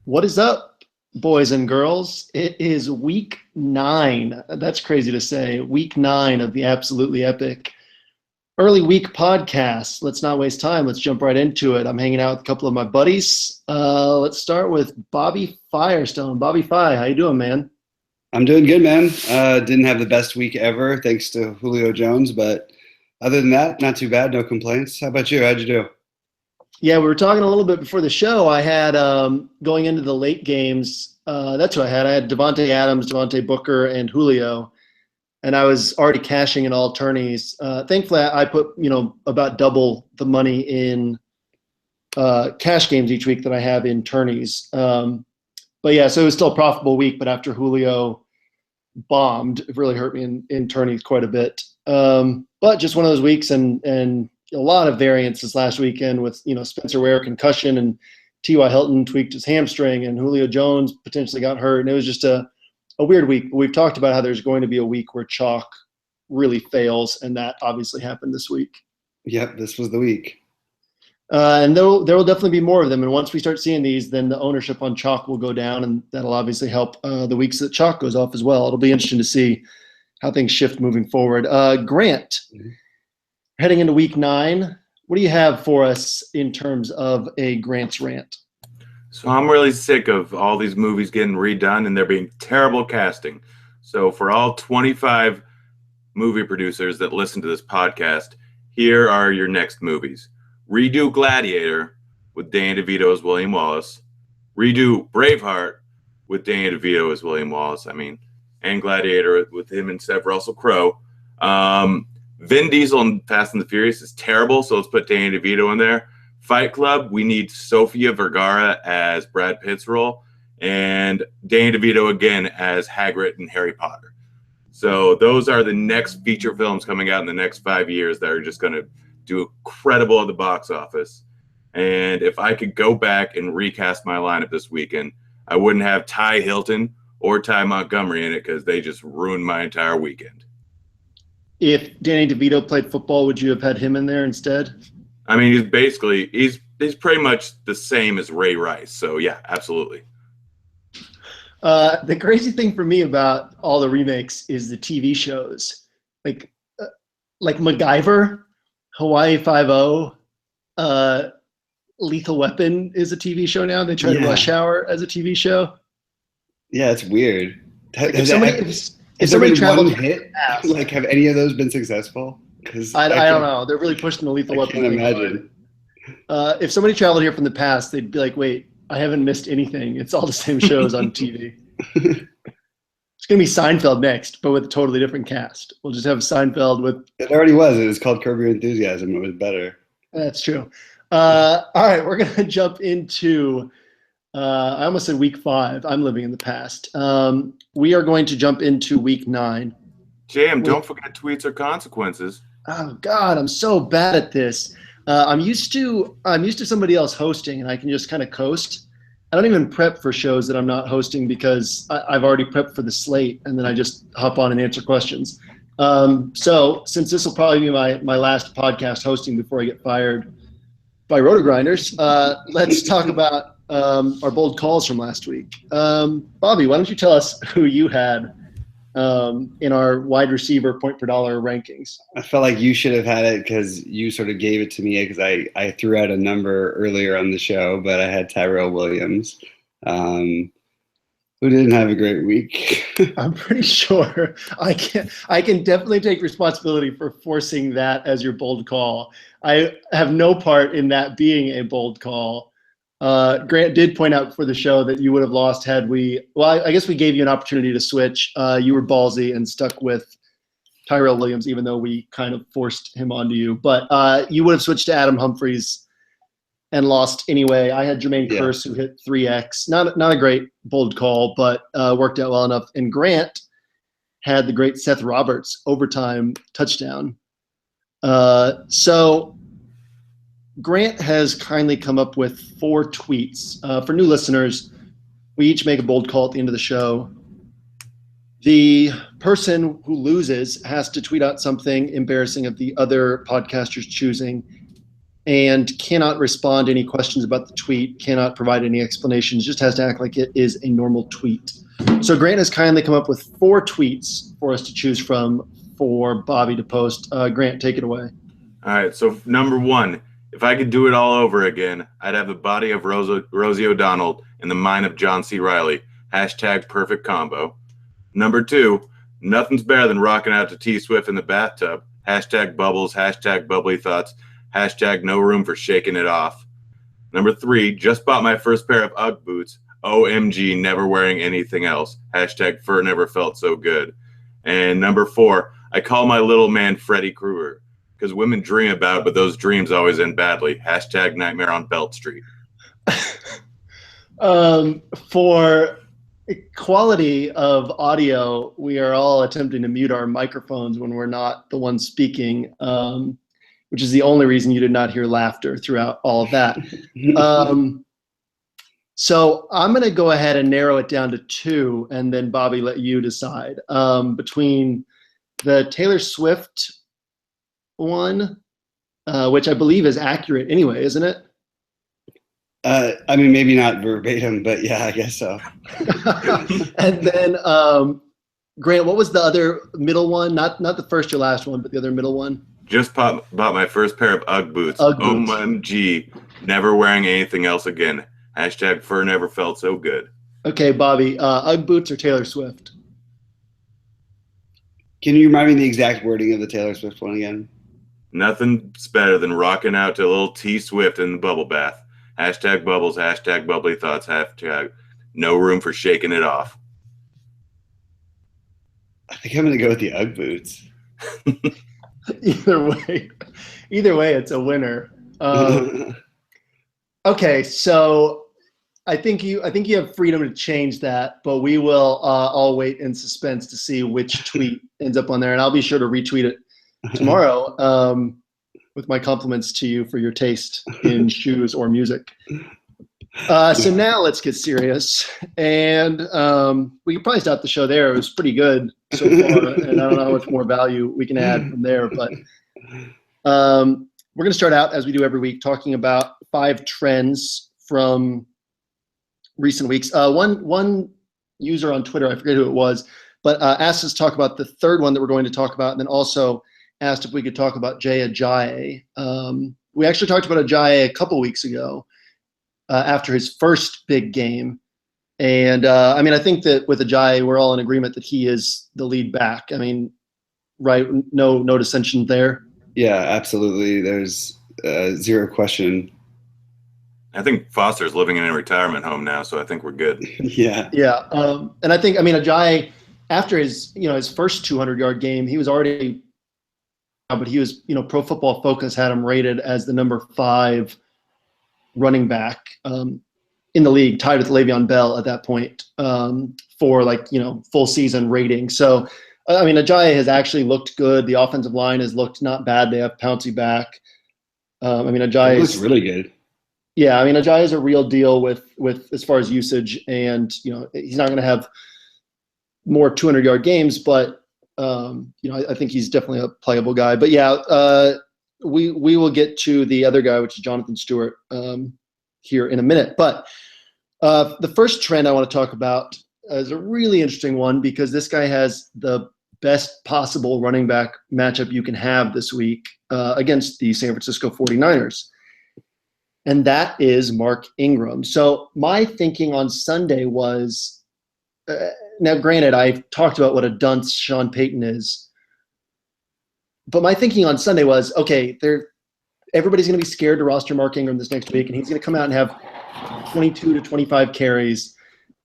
What is up, boys and girls? It is week 9. That's crazy to say. Week 9 of the absolutely epic early week podcast. Let's not waste time. Let's jump right into it. I'm hanging out with a couple of my buddies. Let's start with Bobby Firestone. Bobby Fi, how you doing, man? I'm doing good, man. Didn't have the best week ever, thanks to Julio Jones, but other than that, not too bad. No complaints. How about you? How'd you do? Yeah, we were talking a little bit before the show. I had going into the late games. That's what I had. I had Devontae Adams, Devontae Booker, and Julio, and I was already cashing in all tourneys. Thankfully, I put about double the money in cash games each week that I have in tourneys. But yeah, so it was still a profitable week. But after Julio bombed, it really hurt me in tourneys quite a bit. But just one of those weeks, and a lot of variances last weekend with Spencer Ware concussion and T.Y. Hilton tweaked his hamstring and Julio Jones potentially got hurt, and it was just a weird week. We've talked about how there's going to be a week where chalk really fails, and that obviously happened this week. Yep, this was the week. And there will definitely be more of them. And once we start seeing these, then the ownership on chalk will go down, and that'll obviously help the weeks that chalk goes off as well. It'll be interesting to see how things shift moving forward. Grant, heading into week 9, what do you have for us in terms of a Grant's rant? So I'm really sick of all these movies getting redone and there being terrible casting. So for all 25 movie producers that listen to this podcast, here are your next movies. Redo Gladiator with Danny DeVito as William Wallace. Redo Braveheart with Danny DeVito as William Wallace. And Gladiator with him and Russell Crowe. Vin Diesel in Fast and the Furious is terrible, so let's put Danny DeVito in there. Fight Club, we need Sofia Vergara as Brad Pitt's role, and Danny DeVito again as Hagrid in Harry Potter. So those are the next feature films coming out in the next 5 years that are just going to do incredible at the box office. And if I could go back and recast my lineup this weekend, I wouldn't have Ty Hilton or Ty Montgomery in it because they just ruined my entire weekend. If Danny DeVito played football, would you have had him in there instead? He's pretty much the same as Ray Rice. So yeah, absolutely. The crazy thing for me about all the remakes is the TV shows, like MacGyver, Hawaii Five-0, Lethal Weapon is a TV show now. They tried Rush Hour as a TV show. Yeah, it's weird. If somebody traveled hit, like, have any of those been successful? Because I don't know. They're really pushing the Lethal Weapon. I can't imagine. If somebody traveled here from the past, they'd be like, "Wait, I haven't missed anything. It's all the same shows on TV." It's gonna be Seinfeld next, but with a totally different cast. We'll just have Seinfeld with. It already was. It was called Curb Your Enthusiasm. It was better. That's true. All right, we're gonna jump into. I almost said week 5. I'm living in the past. We are going to jump into week 9. Jam, don't forget tweets or consequences. Oh God, I'm so bad at this. I'm used to somebody else hosting, and I can just kind of coast. I don't even prep for shows that I'm not hosting because I've already prepped for the slate, and then I just hop on and answer questions. So since this will probably be my last podcast hosting before I get fired by Roto-Grinders, let's talk about our bold calls from last week. Bobby, why don't you tell us who you had in our wide receiver point per dollar rankings? I felt like you should have had it because you sort of gave it to me because I threw out a number earlier on the show, but I had Tyrell Williams, who didn't have a great week. I'm pretty sure I can definitely take responsibility for forcing that as your bold call. I have no part in that being a bold call. Grant did point out for the show that you would have lost had I guess we gave you an opportunity to switch. You were ballsy and stuck with Tyrell Williams, even though we kind of forced him onto you. But you would have switched to Adam Humphries and lost anyway. I had Jermaine Kearse, who hit 3X. Not a great bold call, but worked out well enough. And Grant had the great Seth Roberts overtime touchdown. So Grant has kindly come up with 4 tweets. For new listeners, we each make a bold call at the end of the show. The person who loses has to tweet out something embarrassing of the other podcaster's choosing. and cannot respond to any questions about the tweet, cannot provide any explanations, just has to act like it is a normal tweet. So Grant has kindly come up with 4 tweets for us to choose from for Bobby to post. Grant, take it away. All right, so number 1, if I could do it all over again, I'd have the body of Rosie O'Donnell and the mind of John C. Reilly. Hashtag perfect combo. Number 2, nothing's better than rocking out to T Swift in the bathtub. Hashtag bubbles, hashtag bubbly thoughts, hashtag no room for shaking it off. Number 3, just bought my first pair of UGG boots. OMG, never wearing anything else. Hashtag fur never felt so good. And number 4, I call my little man Freddy Krueger, because women dream about it, but those dreams always end badly. Hashtag nightmare on Belt Street. For quality of audio, we are all attempting to mute our microphones when we're not the ones speaking, which is the only reason you did not hear laughter throughout all of that. So I'm going to go ahead and narrow it down to 2, and then Bobby, let you decide between the Taylor Swift one, which I believe is accurate anyway, isn't it? I mean, maybe not verbatim, but yeah, I guess so. And then Grant, what was the other middle one? Not the first or last one, but the other middle one. Just bought my first pair of UGG boots. OMG, never wearing anything else again. Hashtag fur never felt so good. Okay, Bobby, UGG boots or Taylor Swift? Can you remind me the exact wording of the Taylor Swift one again? Nothing's better than rocking out to a little T Swift in the bubble bath. Hashtag bubbles, hashtag bubbly thoughts, hashtag no room for shaking it off. I think I'm going to go with the UGG boots. Either way, it's a winner. Okay, so I think you have freedom to change that, but we will all wait in suspense to see which tweet ends up on there, and I'll be sure to retweet it tomorrow with my compliments to you for your taste in shoes or music. So now let's get serious, and we can probably stop the show there. It was pretty good so far, and I don't know how much more value we can add from there, but we're going to start out, as we do every week, talking about 5 trends from recent weeks. One user on Twitter, I forget who it was, but asked us to talk about the third one that we're going to talk about, and then also asked if we could talk about Jay Ajayi. We actually talked about Ajayi a couple weeks ago after his first big game. And I mean, I think that with Ajayi, we're all in agreement that he is the lead back. I mean, right? No dissension there. Yeah, absolutely. There's zero question. I think Foster's living in a retirement home now, so I think we're good. Yeah. Yeah. And I think, I mean, Ajayi, after his first 200-yard game, he was already, but he was, Pro Football Focus had him rated as the number 5 running back in the league, tied with Le'Veon Bell at that point for full season rating. So, I mean, Ajayi has actually looked good. The offensive line has looked not bad. They have Pouncey back. I mean, Ajayi looks really good. Yeah, I mean, Ajayi is a real deal with as far as usage, and he's not going to have more 200-yard games, but I think he's definitely a playable guy. But yeah, we will get to the other guy, which is Jonathan Stewart, here in a minute. But the first trend I want to talk about is a really interesting one, because this guy has the best possible running back matchup you can have this week against the San Francisco 49ers. And that is Mark Ingram. So my thinking on Sunday was, now granted, I've talked about what a dunce Sean Payton is, but my thinking on Sunday was, okay, everybody's going to be scared to roster Mark Ingram this next week, and he's going to come out and have 22 to 25 carries.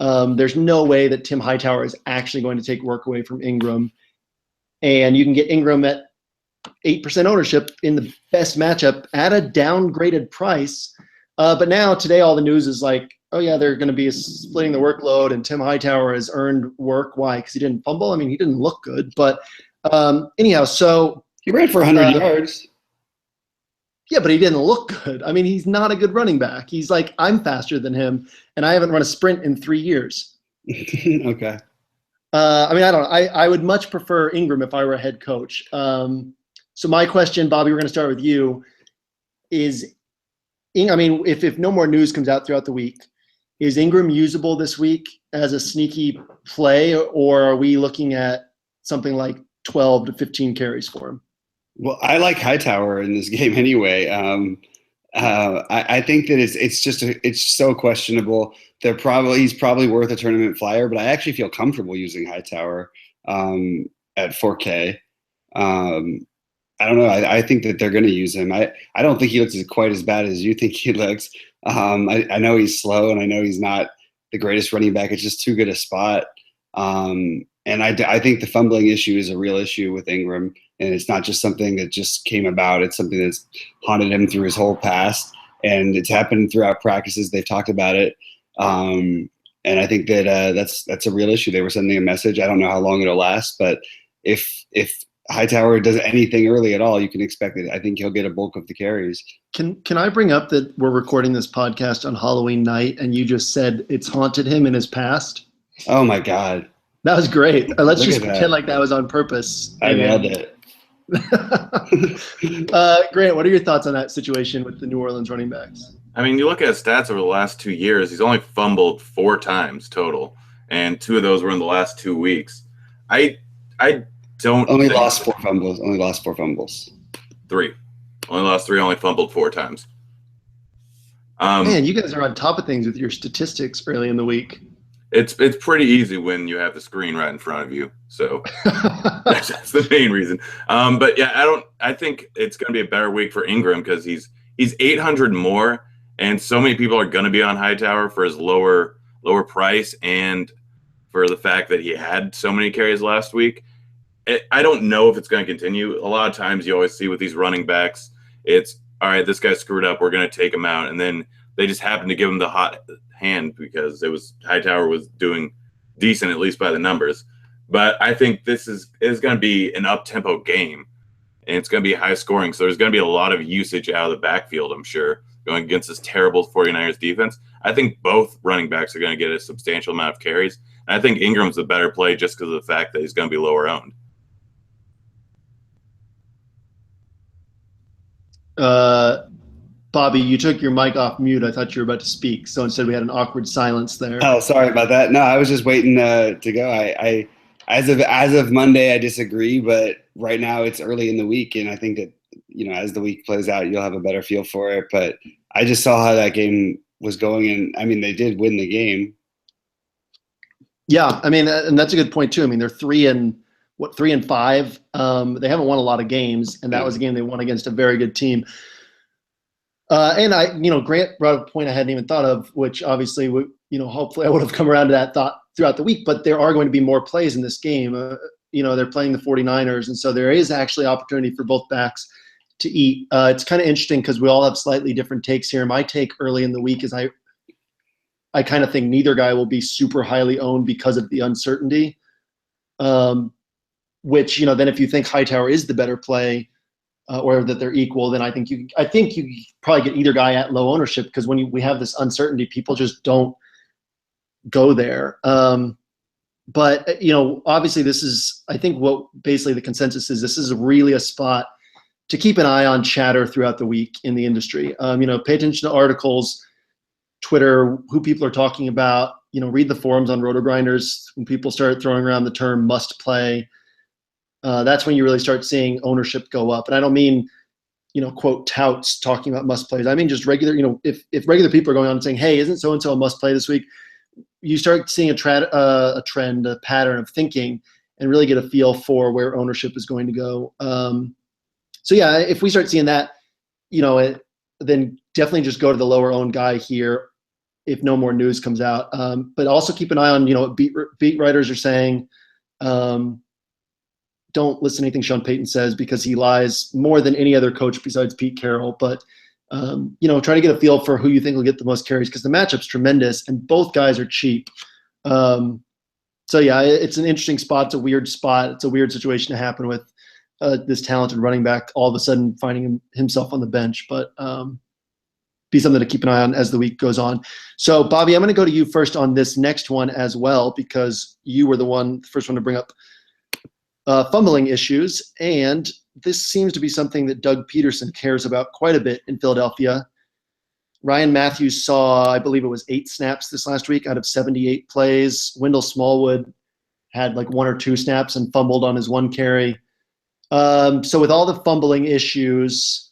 There's no way that Tim Hightower is actually going to take work away from Ingram. And you can get Ingram at 8% ownership in the best matchup at a downgraded price. But now today, all the news is like, oh yeah, they're going to be splitting the workload, and Tim Hightower has earned work. Why? Because he didn't fumble. I mean, he didn't look good, but anyhow, so he ran for 100 yards. Yeah, but he didn't look good. I mean, he's not a good running back. He's like, I'm faster than him, and I haven't run a sprint in 3 years. Okay. I mean, I don't know. I would much prefer Ingram if I were a head coach. So my question, Bobby, we're going to start with you. if no more news comes out throughout the week, is Ingram usable this week as a sneaky play, or are we looking at something like 12 to 15 carries for him? Well, I like Hightower in this game anyway. I think that it's so questionable. He's probably worth a tournament flyer, but I actually feel comfortable using Hightower at 4K. I don't know. I think that they're going to use him. I don't think he looks quite as bad as you think he looks. I know he's slow, and I know he's not the greatest running back. It's just too good a spot. And I think the fumbling issue is a real issue with Ingram, and it's not just something that just came about. It's something that's haunted him through his whole past, and it's happened throughout practices. They've talked about it. And I think that that's a real issue. They were sending a message. I don't know how long it'll last, but if Hightower does anything early at all, you can expect it. I think he'll get a bulk of the carries. Can I bring up that we're recording this podcast on Halloween night, and you just said it's haunted him in his past? Oh my God. That was great. Let's Look just at pretend that. like that was on purpose. I nailed it. Grant, what are your thoughts on that situation with the New Orleans running backs? I mean, you look at his stats over the last 2 years, he's only fumbled 4 times total, and 2 of those were in the last 2 weeks. I don't Only think- lost 4 fumbles. 3. Only lost 3, only fumbled 4 times. Man, you guys are on top of things with your statistics early in the week. It's pretty easy when you have the screen right in front of you. So that's the main reason. But yeah, I think it's going to be a better week for Ingram because he's 800 more, and so many people are going to be on Hightower for his lower price and for the fact that he had so many carries last week. I don't know if it's going to continue. A lot of times you always see with these running backs, it's all right, this guy screwed up, we're going to take him out, and then they just happen to give him the hot hand because Hightower was doing decent, at least by the numbers. But I think this is going to be an up-tempo game, and it's going to be high scoring. So there's going to be a lot of usage out of the backfield, I'm sure, going against this terrible 49ers defense. I think both running backs are going to get a substantial amount of carries. And I think Ingram's the better play just because of the fact that he's going to be lower owned. Bobby, you took your mic off mute. I thought you were about to speak, so instead we had an awkward silence there. Oh, sorry about that. No, I was just waiting to go. I as of Monday, I disagree, but right now it's early in the week, and I think that as the week plays out, you'll have a better feel for it. But I just saw how that game was going, and I mean, they did win the game. Yeah, I mean, and that's a good point too. I mean, they're 3-5. They haven't won a lot of games, and that was a game they won against a very good team. And Grant brought up a point I hadn't even thought of, which obviously, hopefully I would have come around to that thought throughout the week. But there are going to be more plays in this game. They're playing the 49ers, and so there is actually opportunity for both backs to eat. It's kind of interesting because we all have slightly different takes here. My take early in the week is I kind of think neither guy will be super highly owned because of the uncertainty. Which then if you think Hightower is the better play, or that they're equal, then I think you probably get either guy at low ownership because when we have this uncertainty, people just don't go there. But obviously this is, I think what basically the consensus is, this is really a spot to keep an eye on chatter throughout the week in the industry. Pay attention to articles, Twitter, who people are talking about, read the forums on RotoGrinders. When people start throwing around the term must play, that's when you really start seeing ownership go up. And I don't mean, quote touts talking about must plays. I mean just regular, if regular people are going on and saying, hey, isn't so-and-so a must play this week? You start seeing a trend, a pattern of thinking, and really get a feel for where ownership is going to go. So yeah, if we start seeing that, then definitely just go to the lower owned guy here if no more news comes out. But also keep an eye on, what beat writers are saying. Don't listen to anything Sean Payton says because he lies more than any other coach besides Pete Carroll. But, try to get a feel for who you think will get the most carries because the matchup's tremendous and both guys are cheap. So, yeah, it's an interesting spot. It's a weird spot. It's a weird situation to happen with this talented running back all of a sudden finding himself on the bench. But be something to keep an eye on as the week goes on. So, Bobby, I'm going to go to you first on this next one as well because you were the first one to bring up fumbling issues, and this seems to be something that Doug Peterson cares about quite a bit in Philadelphia. Ryan Matthews saw, I believe it was 8 snaps this last week out of 78 plays. Wendell Smallwood had like 1 or 2 snaps and fumbled on his 1 carry. So with all the fumbling issues,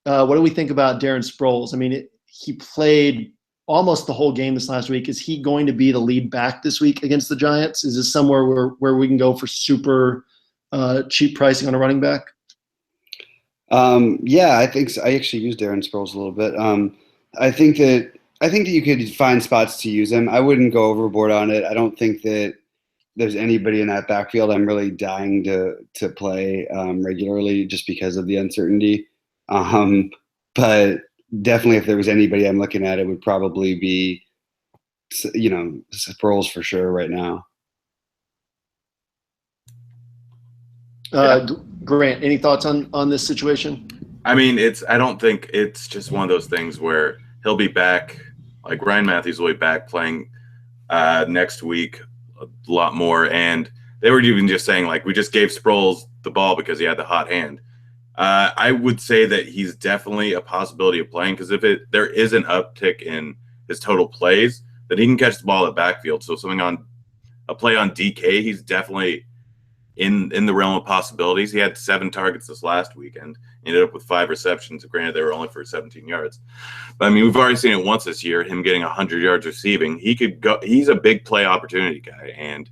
what do we think about Darren Sproles? I mean, he played almost the whole game this last week. Is he going to be the lead back this week against the Giants? Is this somewhere where we can go for super cheap pricing on a running back? Yeah, I think so. I actually used Darren Sproles a little bit. I think that you could find spots to use him. I wouldn't go overboard on it. I don't think that there's anybody in that backfield I'm really dying to play regularly just because of the uncertainty. But definitely, if there was anybody I'm looking at, it would probably be, Sproles for sure right now. Grant, any thoughts on this situation? I mean, I don't think it's just one of those things where he'll be back. Like Ryan Matthews will be back playing next week a lot more. And they were even just saying, like, we just gave Sproles the ball because he had the hot hand. I would say that he's definitely a possibility of playing, because if there is an uptick in his total plays, then he can catch the ball at backfield. So something on a play on DK, he's definitely in the realm of possibilities. He had 7 targets this last weekend. He ended up with 5 receptions. Granted, they were only for 17 yards. But, I mean, we've already seen it once this year, him getting 100 yards receiving. He could go. He's a big play opportunity guy. And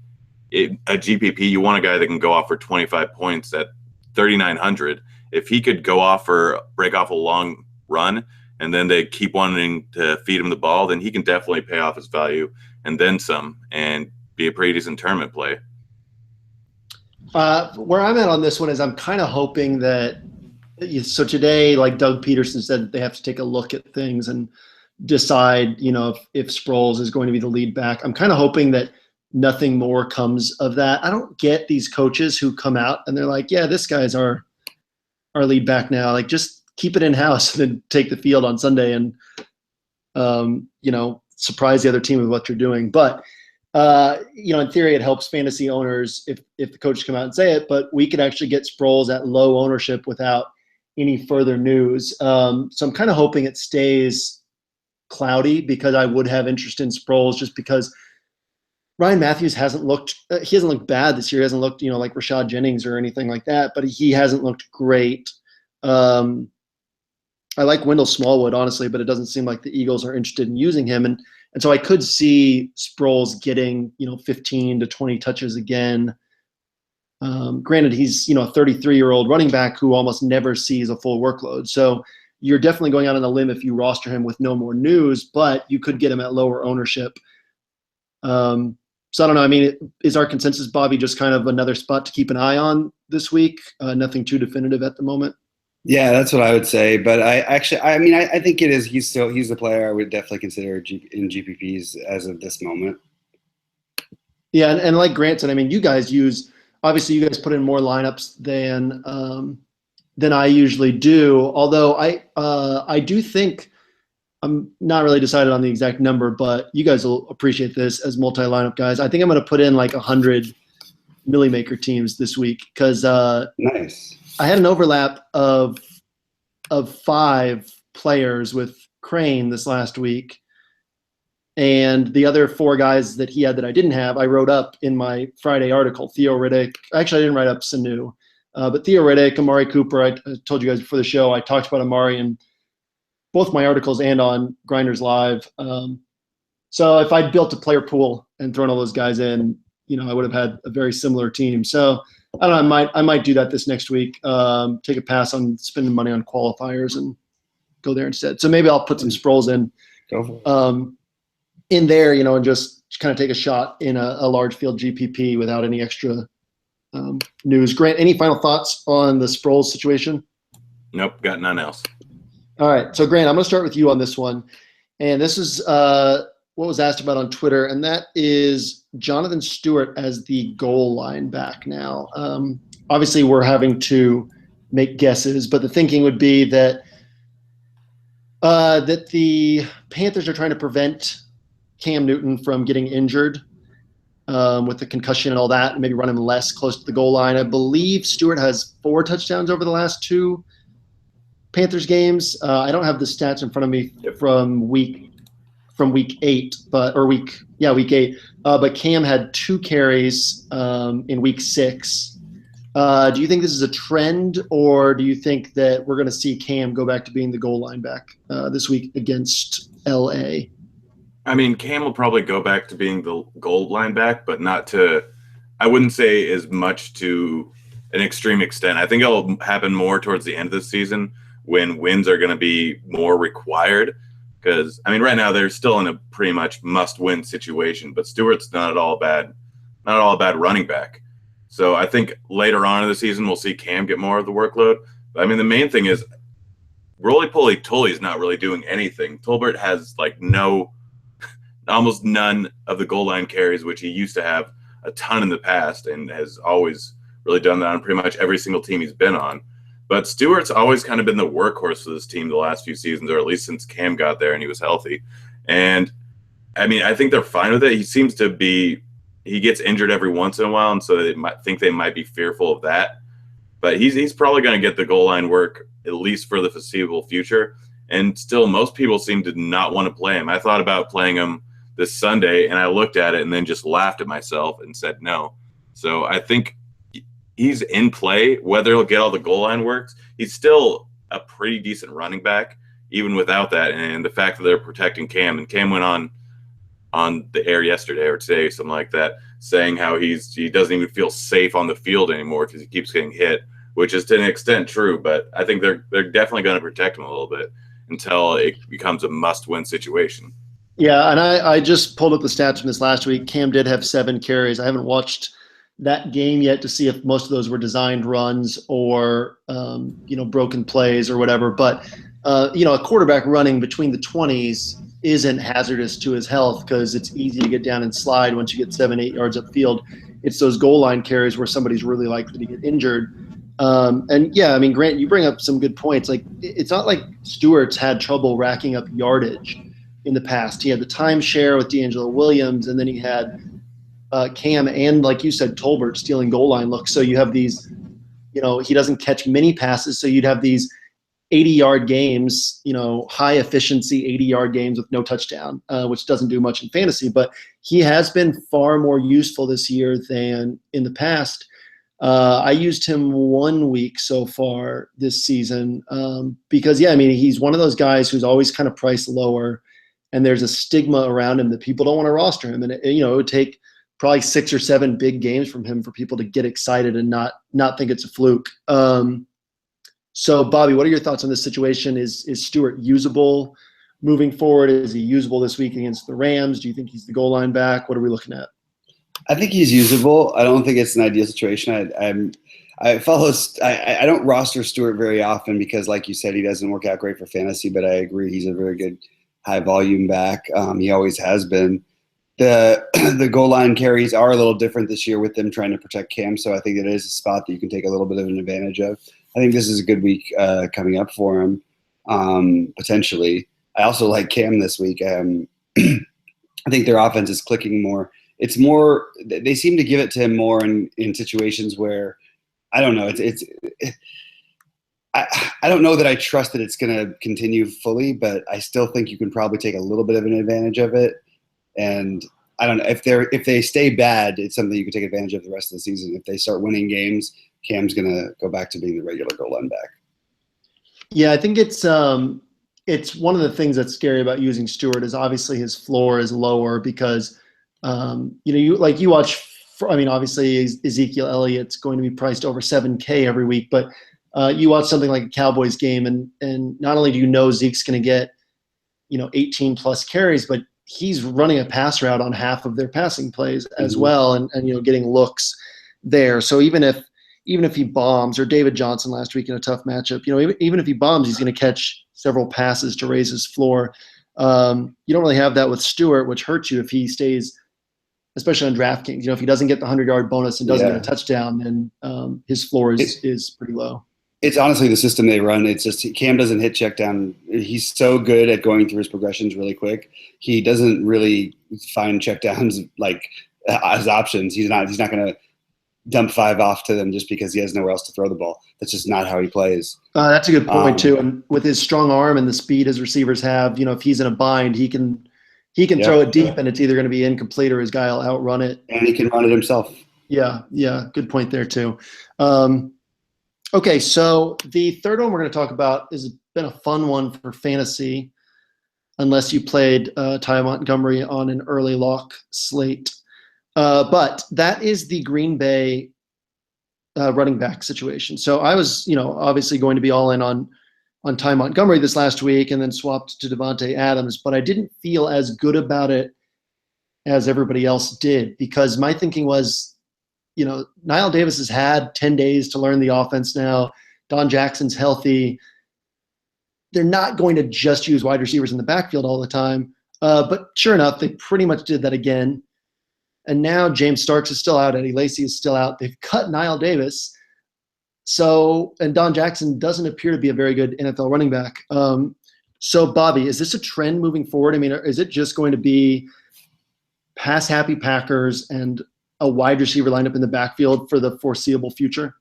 a GPP, you want a guy that can go off for 25 points at 3,900. If he could go off or break off a long run and then they keep wanting to feed him the ball, then he can definitely pay off his value and then some and be a pretty decent tournament play. Where I'm at on this one is I'm kind of hoping that – so today, like Doug Peterson said, they have to take a look at things and decide, if Sproles is going to be the lead back. I'm kind of hoping that nothing more comes of that. I don't get these coaches who come out and they're like, yeah, this guy's our lead back now. Like, just keep it in-house and then take the field on Sunday and, surprise the other team with what you're doing. But – in theory, it helps fantasy owners if the coaches come out and say it, but we could actually get Sproles at low ownership without any further news. So I'm kind of hoping it stays cloudy, because I would have interest in Sproles just because Ryan Matthews hasn't looked bad this year. He hasn't looked, like Rashad Jennings or anything like that, but he hasn't looked great. I like Wendell Smallwood, honestly, but it doesn't seem like the Eagles are interested in using him. And so I could see Sproles getting, 15 to 20 touches again. Granted, he's, a 33-year-old running back who almost never sees a full workload. So you're definitely going out on a limb if you roster him with no more news, but you could get him at lower ownership. So I don't know. I mean, is our consensus, Bobby, just kind of another spot to keep an eye on this week? Nothing too definitive at the moment. Yeah, that's what I would say. But I think it is. He's the player I would definitely consider in GPPs as of this moment. Yeah, and like Grant said, I mean, you guys put in more lineups than I usually do. Although I do think, I'm not really decided on the exact number, but you guys will appreciate this as multi-lineup guys. I think I'm going to put in like 100 Millie Maker teams this week, because nice. I had an overlap of 5 players with Crane this last week, and the other 4 guys that he had that I didn't have, I wrote up in my Friday article. Theo Riddick. Actually, I didn't write up Sanu, but Theo Riddick, Amari Cooper. I told you guys before the show, I talked about Amari in both my articles and on Grinders Live. So if I'd built a player pool and thrown all those guys in, I would have had a very similar team. So I don't know. I might do that this next week. Take a pass on spending money on qualifiers and go there instead. So maybe I'll put some Sproles in there, and just kind of take a shot in a large field GPP without any extra news. Grant, any final thoughts on the Sproles situation? Nope, got none else. All right. So Grant, I'm going to start with you on this one. And this is what was asked about on Twitter, and that is Jonathan Stewart as the goal line back now. Obviously, we're having to make guesses, but the thinking would be that that the Panthers are trying to prevent Cam Newton from getting injured. with the concussion and all that, and maybe run him less close to the goal line. I believe Stewart has 4 touchdowns over the last 2 Panthers games. I don't have the stats in front of me from week 8, week 8. But Cam had 2 carries in week 6. Do you think this is a trend, or do you think that we're going to see Cam go back to being the goal line back this week against LA? I mean, Cam will probably go back to being the goal line back, but not to, I wouldn't say as much to an extreme extent. I think it'll happen more towards the end of the season when wins are going to be more required. Because, I mean, right now they're still in a pretty much must-win situation, but Stewart's not at all bad running back. So I think later on in the season we'll see Cam get more of the workload. But, I mean, the main thing is roly-poly Tully's not really doing anything. Tolbert has almost none of the goal line carries, which he used to have a ton in the past and has always really done that on pretty much every single team he's been on. But Stewart's always kind of been the workhorse for this team the last few seasons, or at least since Cam got there and he was healthy. And, I mean, I think they're fine with it. He gets injured every once in a while, and so they might be fearful of that. But he's probably going to get the goal line work, at least for the foreseeable future. And still, most people seem to not want to play him. I thought about playing him this Sunday, and I looked at it and then just laughed at myself and said no. So I think he's in play, whether he'll get all the goal line works. He's still a pretty decent running back, even without that. And the fact that they're protecting Cam, and Cam went on the air yesterday or today, something like that, saying how he doesn't even feel safe on the field anymore because he keeps getting hit, which is to an extent true. But I think they're definitely going to protect him a little bit until it becomes a must-win situation. Yeah, and I just pulled up the stats from this last week. Cam did have 7 carries. I haven't watched that game yet to see if most of those were designed runs or broken plays or whatever. But a quarterback running between the 20s isn't hazardous to his health because it's easy to get down and slide once you get 7-8 yards upfield. It's those goal line carries where somebody's really likely to get injured. Grant, you bring up some good points. Like, it's not like Stewart's had trouble racking up yardage in the past. He had the timeshare with D'Angelo Williams, and then he had Cam and, like you said, Tolbert stealing goal line looks. So you have these, he doesn't catch many passes. So you'd have these 80-yard games, high efficiency 80-yard games with no touchdown, which doesn't do much in fantasy. But he has been far more useful this year than in the past. I used him 1 week so far this season because, he's one of those guys who's always kind of priced lower, and there's a stigma around him that people don't want to roster him. And, it would take probably 6 or 7 big games from him for people to get excited and not think it's a fluke. So, Bobby, what are your thoughts on this situation? Is Stewart usable moving forward? Is he usable this week against the Rams? Do you think he's the goal line back? What are we looking at? I think he's usable. I don't think it's an ideal situation. I don't roster Stewart very often because, like you said, he doesn't work out great for fantasy, but I agree he's a very good high volume back. He always has been. The goal line carries are a little different this year with them trying to protect Cam, so I think it is a spot that you can take a little bit of an advantage of. I think this is a good week coming up for him, potentially. I also like Cam this week. I think their offense is clicking more. It's more – they seem to give it to him more in situations where – I don't know. I don't know that I trust that it's going to continue fully, but I still think you can probably take a little bit of an advantage of it. And I don't know if they stay bad, it's something you can take advantage of the rest of the season. If they start winning games, Cam's going to go back to being the regular goal line back. Yeah, I think it's one of the things that's scary about using Stewart is obviously his floor is lower because you watch. Obviously Ezekiel Elliott's going to be priced over $7K every week, but you watch something like a Cowboys game, and not only do you know Zeke's going to get 18 plus carries, but he's running a pass route on half of their passing plays as well, and getting looks there. So even if he bombs, or David Johnson last week in a tough matchup, even if he bombs, he's going to catch several passes to raise his floor. You don't really have that with Stewart, which hurts you if he stays, especially on DraftKings. If he doesn't get the 100-yard bonus and doesn't get a touchdown, then his floor is pretty low. It's honestly the system they run. It's just Cam doesn't hit check down. He's so good at going through his progressions really quick. He doesn't really find check downs like as options. He's not going to dump 5 off to them just because he has nowhere else to throw the ball. That's just not how he plays. That's a good point too. And with his strong arm and the speed his receivers have, if he's in a bind, he can throw it deep, and it's either going to be incomplete or his guy will outrun it. And he can run it himself. Yeah, good point there too. Okay, so the third one we're going to talk about has been a fun one for fantasy, unless you played Ty Montgomery on an early lock slate. But that is the Green Bay running back situation. So I was, obviously going to be all in on Ty Montgomery this last week and then swapped to Davante Adams, but I didn't feel as good about it as everybody else did, because my thinking was, Niall Davis has had 10 days to learn the offense now. Don Jackson's healthy. They're not going to just use wide receivers in the backfield all the time. But sure enough, they pretty much did that again. And now James Starks is still out. Eddie Lacy is still out. They've cut Niall Davis. And Don Jackson doesn't appear to be a very good NFL running back. So Bobby, is this a trend moving forward? I mean, is it just going to be pass happy Packers and a wide receiver lineup in the backfield for the foreseeable future?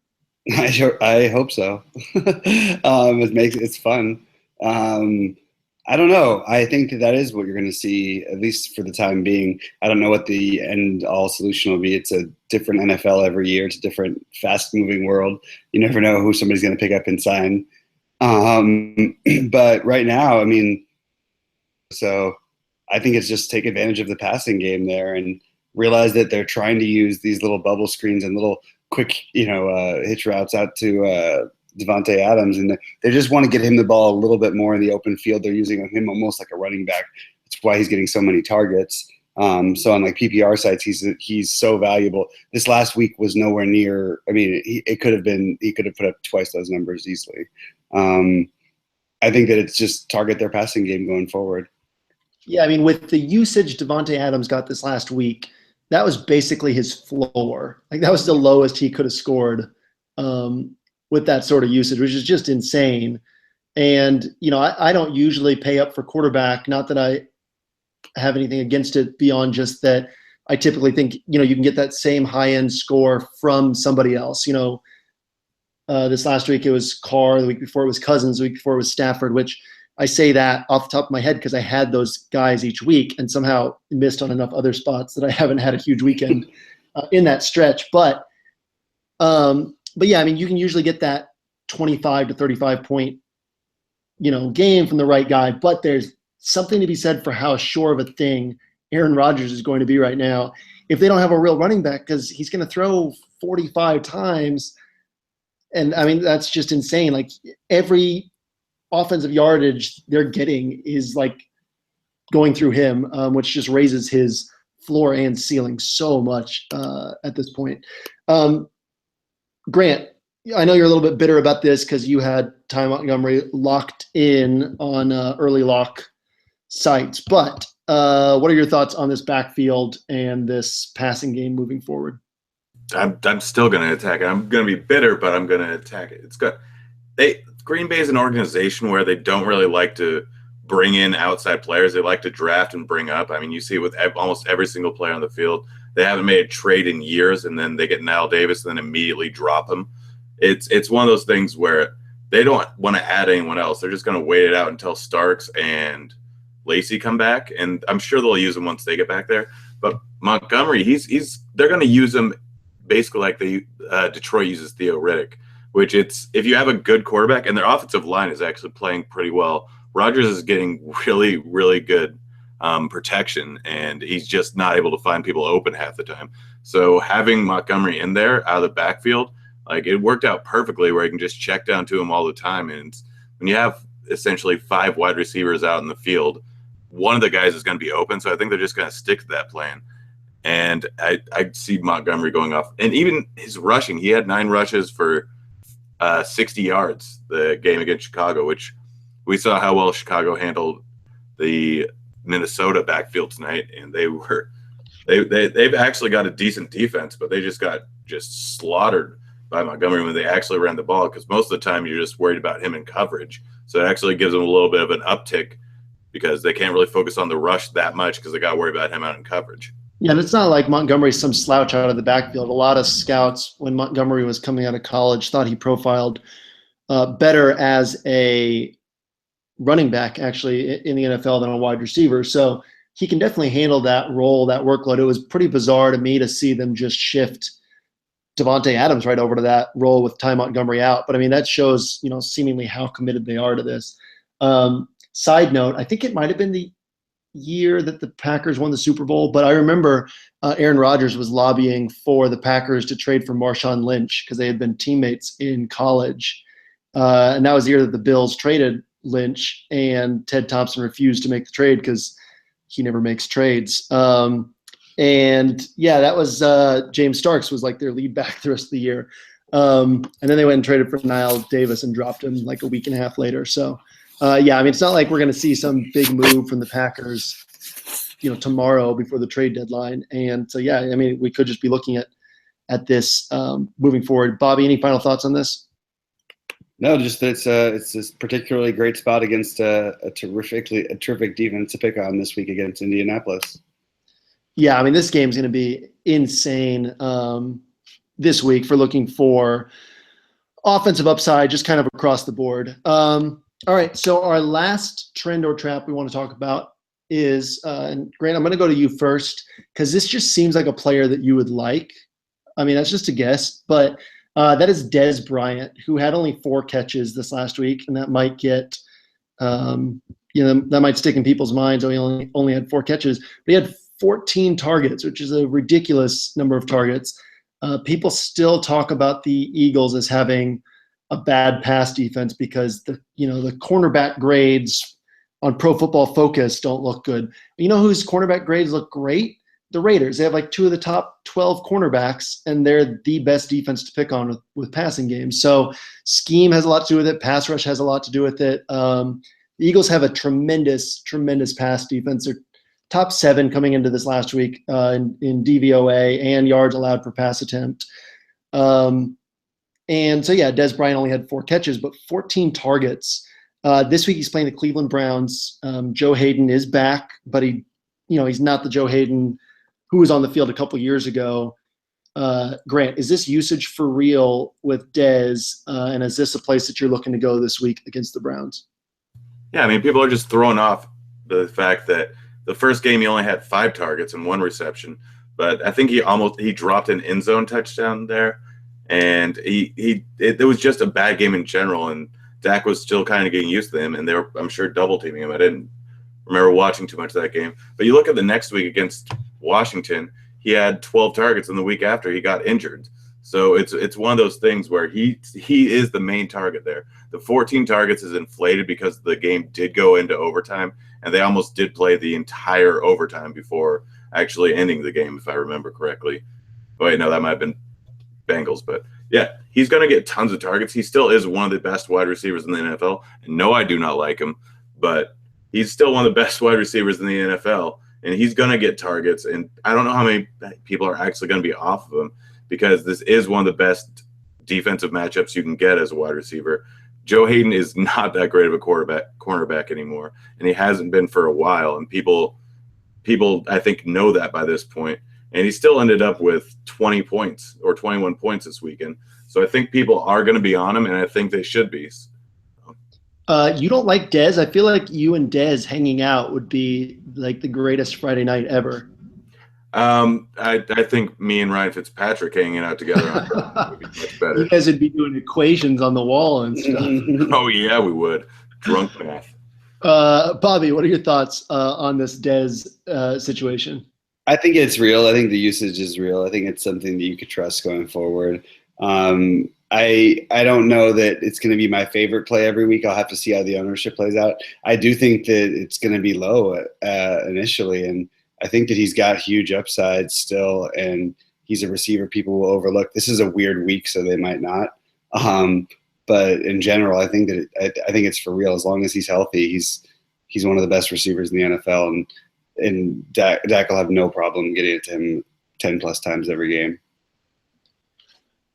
I hope so. It's fun. I don't know. I think that is what you're going to see, at least for the time being. I don't know what the end all solution will be. It's a different NFL every year. It's a different fast moving world. You never know who somebody's going to pick up and sign. But right now, I mean, so I think it's just take advantage of the passing game there and realize that they're trying to use these little bubble screens and little quick, hitch routes out to Davante Adams, and they just want to get him the ball a little bit more in the open field. They're using him almost like a running back. That's why he's getting so many targets. So on like PPR sites, he's so valuable. This last week was nowhere near. I mean, he could have put up twice those numbers easily. I think that it's just target their passing game going forward. Yeah, I mean, with the usage Davante Adams got this last week, that was basically his floor. Like, that was the lowest he could have scored with that sort of usage, which is just insane. And, I don't usually pay up for quarterback. Not that I have anything against it beyond just that I typically think, you can get that same high-end score from somebody else. This last week it was Carr, the week before it was Cousins, the week before it was Stafford, which I say that off the top of my head because I had those guys each week and somehow missed on enough other spots that I haven't had a huge weekend in that stretch. But yeah, I mean, you can usually get that 25 to 35 point, game from the right guy, but there's something to be said for how sure of a thing Aaron Rodgers is going to be right now if they don't have a real running back, because he's going to throw 45 times. And I mean, that's just insane. Like, every offensive yardage they're getting is like going through him, which just raises his floor and ceiling so much at this point. Grant, I know you're a little bit bitter about this because you had Ty Montgomery locked in on early lock sites, but what are your thoughts on this backfield and this passing game moving forward? I'm still going to attack it. I'm going to be bitter, but I'm going to attack it. It's good. Green Bay is an organization where they don't really like to bring in outside players. They like to draft and bring up. I mean, you see it with almost every single player on the field. They haven't made a trade in years, and then they get Niall Davis and then immediately drop him. It's one of those things where they don't want to add anyone else. They're just going to wait it out until Starks and Lacy come back, and I'm sure they'll use him once they get back there. But Montgomery, they're going to use him basically like Detroit uses Theo Riddick, which if you have a good quarterback, and their offensive line is actually playing pretty well. Rodgers is getting really, really good protection, and he's just not able to find people open half the time. So having Montgomery in there out of the backfield, like, it worked out perfectly where he can just check down to him all the time. And when you have essentially 5 wide receivers out in the field, one of the guys is going to be open. So I think they're just going to stick to that plan. And I see Montgomery going off. And even his rushing, he had 9 rushes for 60 yards the game against Chicago, which we saw how well Chicago handled the Minnesota backfield tonight. And they've actually got a decent defense, but they just got slaughtered by Montgomery when they actually ran the ball, because most of the time you're just worried about him in coverage. So it actually gives them a little bit of an uptick because they can't really focus on the rush that much because they got to worry about him out in coverage. Yeah, and it's not like Montgomery's some slouch out of the backfield. A lot of scouts, when Montgomery was coming out of college, thought he profiled better as a running back, actually, in the NFL than a wide receiver. So he can definitely handle that role, that workload. It was pretty bizarre to me to see them just shift Davante Adams right over to that role with Ty Montgomery out. But I mean, that shows, seemingly how committed they are to this. Side note, I think it might have been the year that the Packers won the Super Bowl, but I remember Aaron Rodgers was lobbying for the Packers to trade for Marshawn Lynch because they had been teammates in college. And that was the year that the Bills traded Lynch, and Ted Thompson refused to make the trade because he never makes trades. And yeah, that was James Starks was like their lead back the rest of the year. And then they went and traded for Niall Davis and dropped him like a week and a half later. So yeah, I mean, it's not like we're going to see some big move from the Packers, tomorrow before the trade deadline. And so, yeah, I mean, we could just be looking at this moving forward. Bobby, any final thoughts on this? No, just it's this particularly great spot against a terrific defense to pick on this week against Indianapolis. Yeah, I mean, this game's going to be insane this week for looking for offensive upside just kind of across the board. All right, so our last trend or trap we want to talk about is, and Grant, I'm going to go to you first because this just seems like a player that you would like. I mean, that's just a guess, but that is Dez Bryant, who had only 4 catches this last week, and that might get, that might stick in people's minds. He only had 4 catches, but he had 14 targets, which is a ridiculous number of targets. People still talk about the Eagles as having a bad pass defense because the cornerback grades on Pro Football Focus don't look good. You know whose cornerback grades look great? The Raiders. They have like 2 of the top 12 cornerbacks, and they're the best defense to pick on with passing games. So scheme has a lot to do with it. Pass rush has a lot to do with it. The Eagles have a tremendous, tremendous pass defense. They're top 7 coming into this last week in DVOA and yards allowed per pass attempt. And so, yeah, Dez Bryant only had 4 catches, but 14 targets. This week he's playing the Cleveland Browns. Joe Hayden is back, but he's not the Joe Hayden who was on the field a couple years ago. Grant, is this usage for real with Dez, and is this a place that you're looking to go this week against the Browns? Yeah, I mean, people are just thrown off the fact that the first game he only had 5 targets and 1 reception, but I think he dropped an end zone touchdown there, and it was just a bad game in general, and Dak was still kind of getting used to him, and they were, I'm sure, double teaming him. I didn't remember watching too much of that game, but you look at the next week against Washington, he had 12 targets, and the week after he got injured. So it's one of those things where he is the main target there. The 14 targets is inflated because the game did go into overtime, and they almost did play the entire overtime before actually ending the game, if I remember correctly. Oh, wait, no, that might have been Bengals. But, yeah, he's going to get tons of targets. He still is one of the best wide receivers in the NFL. And no, I do not like him, but he's still one of the best wide receivers in the NFL, and he's going to get targets. And I don't know how many people are actually going to be off of him because this is one of the best defensive matchups you can get as a wide receiver. Joe Hayden is not that great of a cornerback anymore, and he hasn't been for a while. And people, I think, know that by this point. And he still ended up with 20 points or 21 points this weekend. So I think people are going to be on him, and I think they should be. You don't like Dez? I feel like you and Dez hanging out would be like the greatest Friday night ever. I think me and Ryan Fitzpatrick hanging out together would be much better. You guys would be doing equations on the wall and stuff. Oh, yeah, we would. Drunk math. Bobby, what are your thoughts on this Dez situation? I think it's real. I think the usage is real. I think it's something that you could trust going forward. I don't know that it's going to be my favorite play every week. I'll have to see how the ownership plays out. I do think that it's going to be low initially, and I think that he's got huge upside still, and he's a receiver people will overlook. This is a weird week, so they might not. But in general, I think that I think it's for real. As long as he's healthy, he's one of the best receivers in the NFL, and Dak will have no problem getting it to him 10 plus times every game.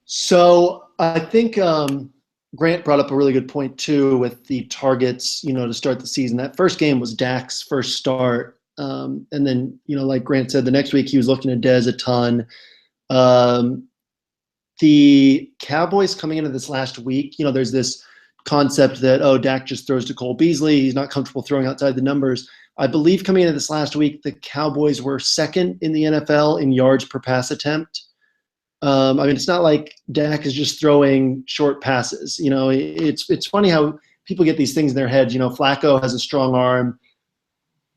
So I think Grant brought up a really good point too with the targets, to start the season. That first game was Dak's first start And then, like Grant said, the next week he was looking at Dez a ton. The Cowboys coming into this last week, there's this concept that, Dak just throws to Cole Beasley. He's not comfortable throwing outside the numbers. I believe coming into this last week, the Cowboys were second in the NFL in yards per pass attempt. It's not like Dak is just throwing short passes. It's funny how people get these things in their heads. Flacco has a strong arm.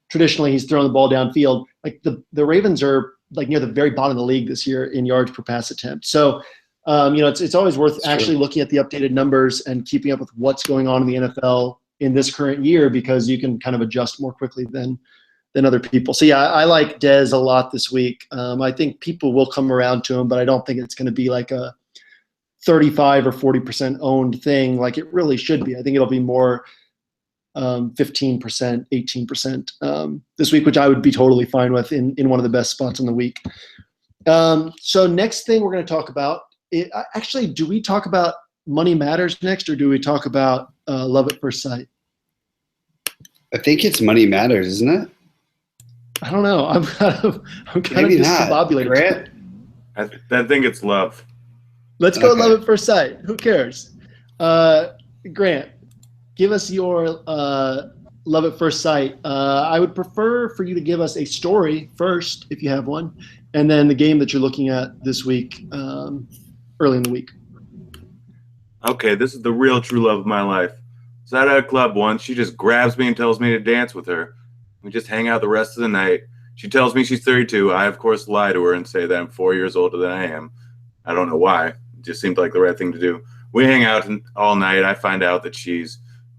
Traditionally, he's throwing the ball downfield. Like the Ravens are like near the very bottom of the league this year in yards per pass attempt. So, it's always worth actually looking at the updated numbers and keeping up with what's going on in the NFL in this current year, because you can kind of adjust more quickly than other people. So yeah, I like Dez a lot this week. I think people will come around to him, but I don't think it's going to be like a 35 or 40% owned thing like it really should be. I think it'll be more 15%, 18% this week, which I would be totally fine with in one of the best spots in the week. So next thing we're going to talk about, actually, do we talk about Money Matters next, or do we talk about Love at First Sight? I think it's Money Matters, isn't it? I don't know. I'm kind of discombobulated. Grant? I think it's Love. Let's go Love at First Sight. Who cares? Grant, give us your Love at First Sight. I would prefer for you to give us a story first, if you have one, and then the game that you're looking at this week, early in the week. Okay, this is the real true love of my life. So I was at a club once. She just grabs me and tells me to dance with her. We just hang out the rest of the night. She tells me she's 32. I, of course, lie to her and say that I'm 4 years older than I am. I don't know why. It just seemed like the right thing to do. We hang out all night. I find out that she's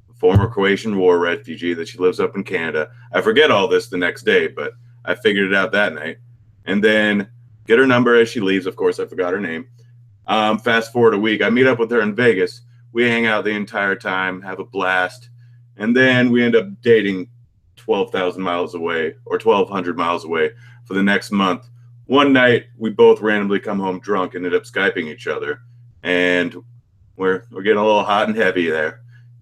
a former Croatian war refugee, that she lives up in Canada. I forget all this the next day, but I figured it out that night. And then get her number as she leaves. Of course, I forgot her name. Fast forward a week. I meet up with her in Vegas. We hang out the entire time, have a blast. And then we end up dating 12,000 miles away or 1,200 miles away for the next month. One night, we both randomly come home drunk and end up Skyping each other. And we're getting a little hot and heavy there.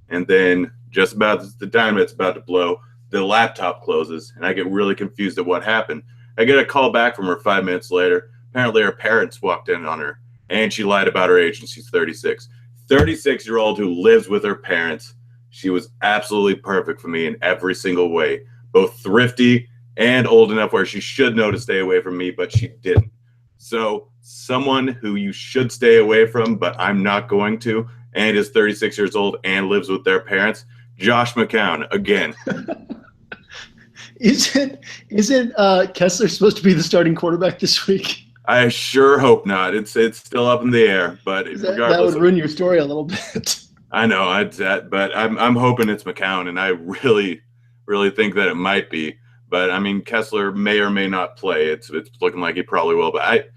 And then just about the time it's about to blow, the laptop closes, and I get really confused at what happened. I get a call back from her 5 minutes later. Apparently, her parents walked in on her, and she lied about her age, and she's 36. 36-year-old who lives with her parents. She was absolutely perfect for me in every single way, both thrifty and old enough where she should know to stay away from me, but she didn't. So someone who you should stay away from, but I'm not going to, and is 36 years old and lives with their parents, Josh McCown, again. Isn't Kessler supposed to be the starting quarterback this week? I sure hope not. It's still up in the air, but regardless, that would ruin your story a little bit. I know, but I'm hoping it's McCown, and I really, really think that it might be. But I mean, Kessler may or may not play. It's looking like he probably will. But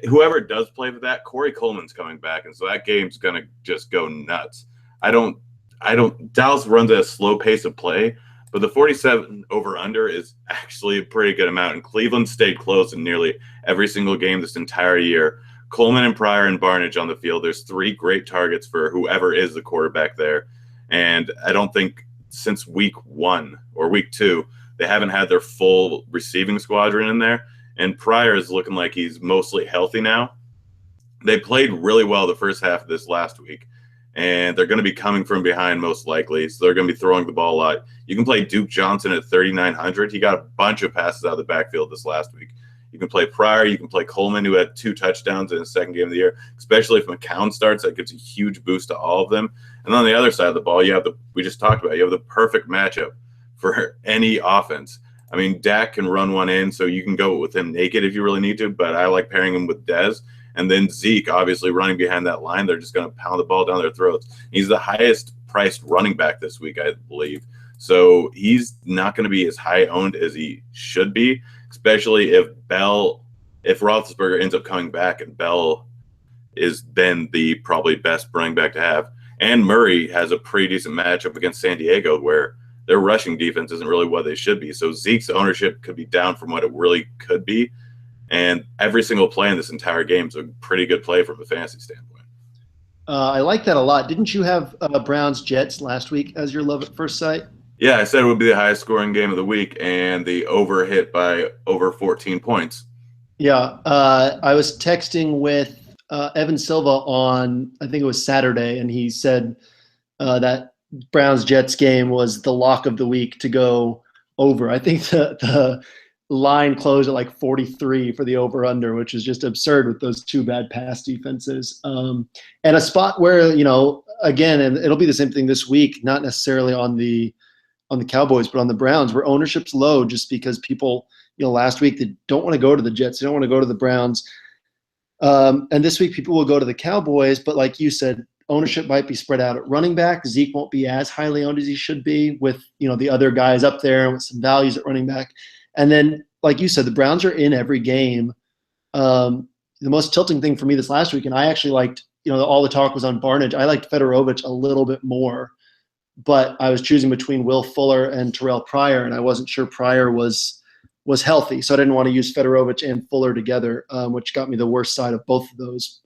whoever does play for that, Corey Coleman's coming back, and so that game's gonna just go nuts. Dallas runs at a slow pace of play, but the 47 over under is actually a pretty good amount. And Cleveland stayed close in nearly every single game this entire year. Coleman and Pryor and Barnage on the field. There's three great targets for whoever is the quarterback there. And I don't think since week 1 or week 2, they haven't had their full receiving squadron in there. And Pryor is looking like he's mostly healthy now. They played really well the first half of this last week. And they're going to be coming from behind most likely. So they're going to be throwing the ball a lot. You can play Duke Johnson at 3,900. He got a bunch of passes out of the backfield this last week. You can play Pryor. You can play Coleman, who had 2 touchdowns in his second game of the year. Especially if McCown starts, that gives a huge boost to all of them. And on the other side of the ball, you have we just talked about, you have the perfect matchup for any offense. I mean, Dak can run one in, so you can go with him naked if you really need to, but I like pairing him with Dez. And then Zeke, obviously, running behind that line. They're just going to pound the ball down their throats. He's the highest priced running back this week, I believe. So he's not going to be as high owned as he should be, especially if Roethlisberger ends up coming back and Bell is then the probably best running back to have. And Murray has a pretty decent matchup against San Diego where their rushing defense isn't really what they should be. So Zeke's ownership could be down from what it really could be. And every single play in this entire game is a pretty good play from a fantasy standpoint. I like that a lot. Didn't you have Browns Jets last week as your love at first sight? Yeah, I said it would be the highest scoring game of the week, and the over hit by over 14 points. Yeah, I was texting with Evan Silva on, I think it was Saturday, and he said that Browns Jets game was the lock of the week to go over. I think the line closed at like 43 for the over under, which is just absurd with those two bad pass defenses. And a spot where, again, and it'll be the same thing this week, not necessarily on the Cowboys, but on the Browns, where ownership's low just because people, last week they don't want to go to the Jets, they don't want to go to the Browns. And this week people will go to the Cowboys, but like you said, ownership might be spread out at running back. Zeke won't be as highly owned as he should be with, the other guys up there with some values at running back. And then, like you said, the Browns are in every game. The most tilting thing for me this last week, and I actually liked, all the talk was on Barnidge. I liked Fedorovich a little bit more, but I was choosing between Will Fuller and Terrell Pryor, and I wasn't sure Pryor was healthy, so I didn't want to use Fedorovich and Fuller together, which got me the worst side of both of those,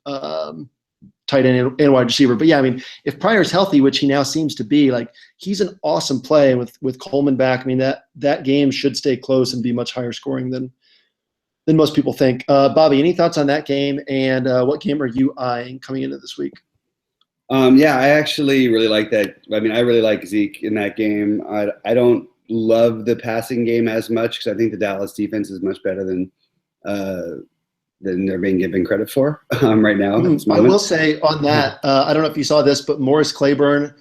tight end and wide receiver. But yeah, I mean, if Pryor's healthy, which he now seems to be, like, he's an awesome play with Coleman back. I mean, that game should stay close and be much higher scoring than most people think. Bobby, any thoughts on that game, and what game are you eyeing coming into this week? Yeah, I actually really like that. I mean, I really like Zeke in that game. I don't love the passing game as much because I think the Dallas defense is much better than they're being given credit for right now. I will say on that, I don't know if you saw this, but Morris Claiborne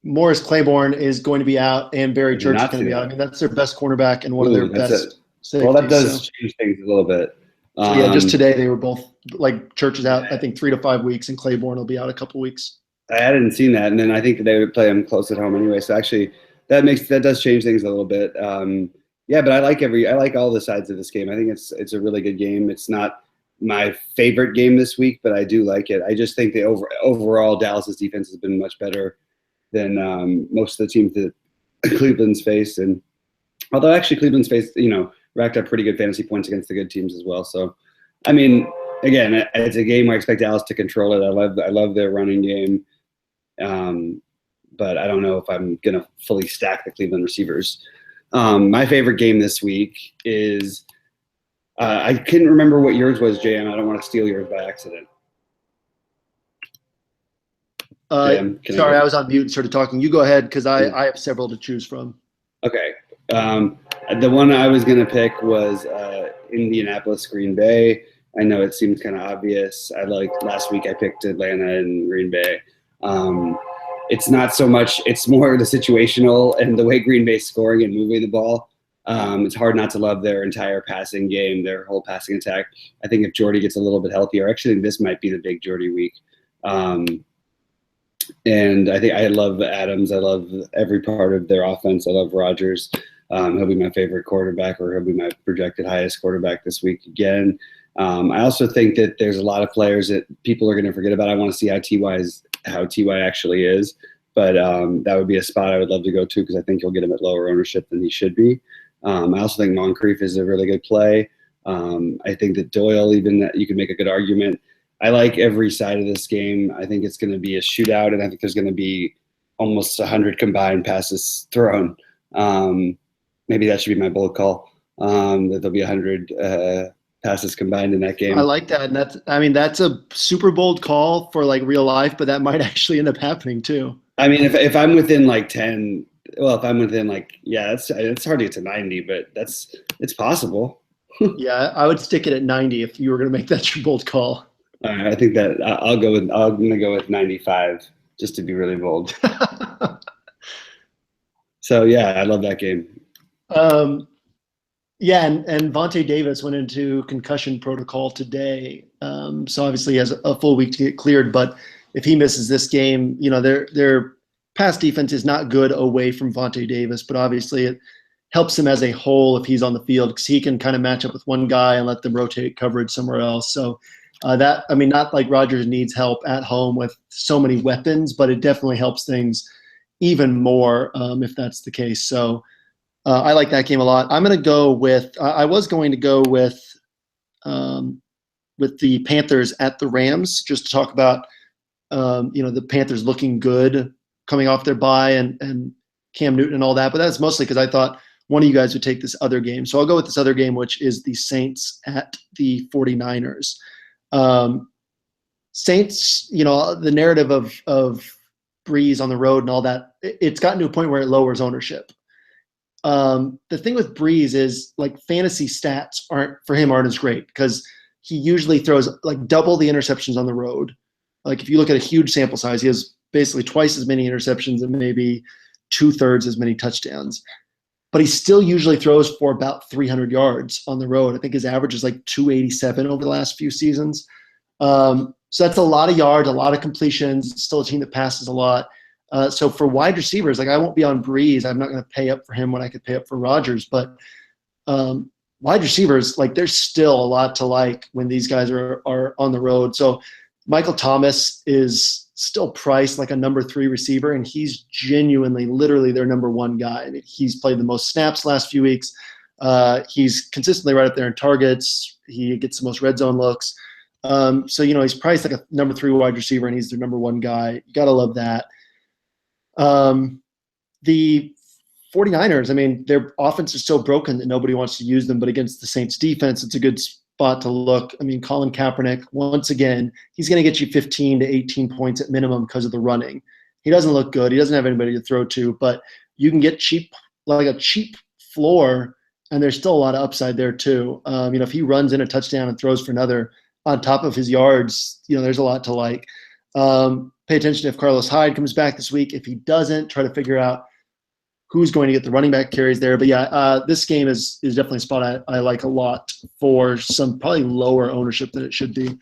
is going to be out, and Barry Church is going to be out. I mean, that's their best cornerback and one of their best safeties. Well, that does change things a little bit. Yeah, just today they were both, like, Church is out, I think 3 to 5 weeks, and Claiborne will be out a couple weeks. I hadn't seen that, and then I think that they would play him close at home anyway. So actually, that does change things a little bit. Yeah, but I like all the sides of this game. I think it's a really good game. It's not my favorite game this week, but I do like it. I just think the overall Dallas's defense has been much better than most of the teams that Cleveland's faced. And although actually Cleveland's faced, racked up pretty good fantasy points against the good teams as well. So, I mean, again, it's a game where I expect Dallas to control it. I love their running game. But I don't know if I'm going to fully stack the Cleveland receivers. My favorite game this week is I couldn't remember what yours was, JM. I don't want to steal yours by accident. Sorry, I was on mute and started talking. You go ahead because I have several to choose from. Okay. The one I was going to pick was Indianapolis, Green Bay. I know it seems kind of obvious. Last week I picked Atlanta and Green Bay. It's not so much, it's more the situational and the way Green Bay's scoring and moving the ball. It's hard not to love their entire passing game, their whole passing attack. I think if Jordy gets a little bit healthier, actually this might be the big Jordy week. And I think I love Adams. I love every part of their offense. I love Rodgers. He'll be my favorite quarterback, or he'll be my projected highest quarterback this week again. I also think that there's a lot of players that people are going to forget about. I want to see how Ty actually is, but that would be a spot I would love to go to because I think you'll get him at lower ownership than he should be. I also think Moncrief is a really good play. I think that Doyle, even you can make a good argument. I like every side of this game. I think it's going to be a shootout, and I think there's going to be almost 100 combined passes thrown. Maybe that should be my bold call, that there'll be 100 passes combined in that game. I like that. And that's a super bold call for like real life, but that might actually end up happening too. I mean, if I'm within like 10, well, if I'm within like, yeah, it's hard to get to 90, but it's possible. Yeah, I would stick it at 90 if you were going to make that your bold call. All right, I think that I'm going to go with 95 just to be really bold. So yeah, I love that game. Yeah, and Vontae Davis went into concussion protocol today. So obviously he has a full week to get cleared, but if he misses this game, their pass defense is not good away from Vontae Davis, but obviously it helps him as a whole if he's on the field because he can kind of match up with one guy and let them rotate coverage somewhere else. So not like Rodgers needs help at home with so many weapons, but it definitely helps things even more if that's the case. So I like that game a lot. I'm going to go with I was going to go with the Panthers at the Rams just to talk about the Panthers looking good coming off their bye and Cam Newton and all that, but that's mostly because I thought one of you guys would take this other game. So I'll go with this other game, which is the Saints at the 49ers. Saints, the narrative of Breeze on the road and all that, it's gotten to a point where it lowers ownership. The thing with Breeze is like fantasy stats aren't as great because he usually throws like double the interceptions on the road. Like if you look at a huge sample size, he has basically twice as many interceptions and maybe 2/3 as many touchdowns. But he still usually throws for about 300 yards on the road. I think his average is like 287 over the last few seasons. So that's a lot of yards, a lot of completions. It's still a team that passes a lot. So for wide receivers, like I won't be on Breeze. I'm not going to pay up for him when I could pay up for Rodgers. But wide receivers, like there's still a lot to like when these guys are on the road. So Michael Thomas is still priced like a number 3 receiver, and he's genuinely, literally their number 1 guy. I mean, he's played the most snaps last few weeks. He's consistently right up there in targets. He gets the most red zone looks. So, he's priced like a number 3 wide receiver, and he's their number 1 guy. You got to love that. The 49ers, I mean, their offense is so broken that nobody wants to use them, but against the Saints defense, it's a good spot to look. I mean, Colin Kaepernick, once again, he's going to get you 15 to 18 points at minimum because of the running. He doesn't look good. He doesn't have anybody to throw to, but you can get cheap floor, and there's still a lot of upside there too. If he runs in a touchdown and throws for another on top of his yards, there's a lot to like. Pay attention if Carlos Hyde comes back this week. If he doesn't, try to figure out who's going to get the running back carries there. But yeah, this game is definitely a spot I like a lot for some probably lower ownership than it should be.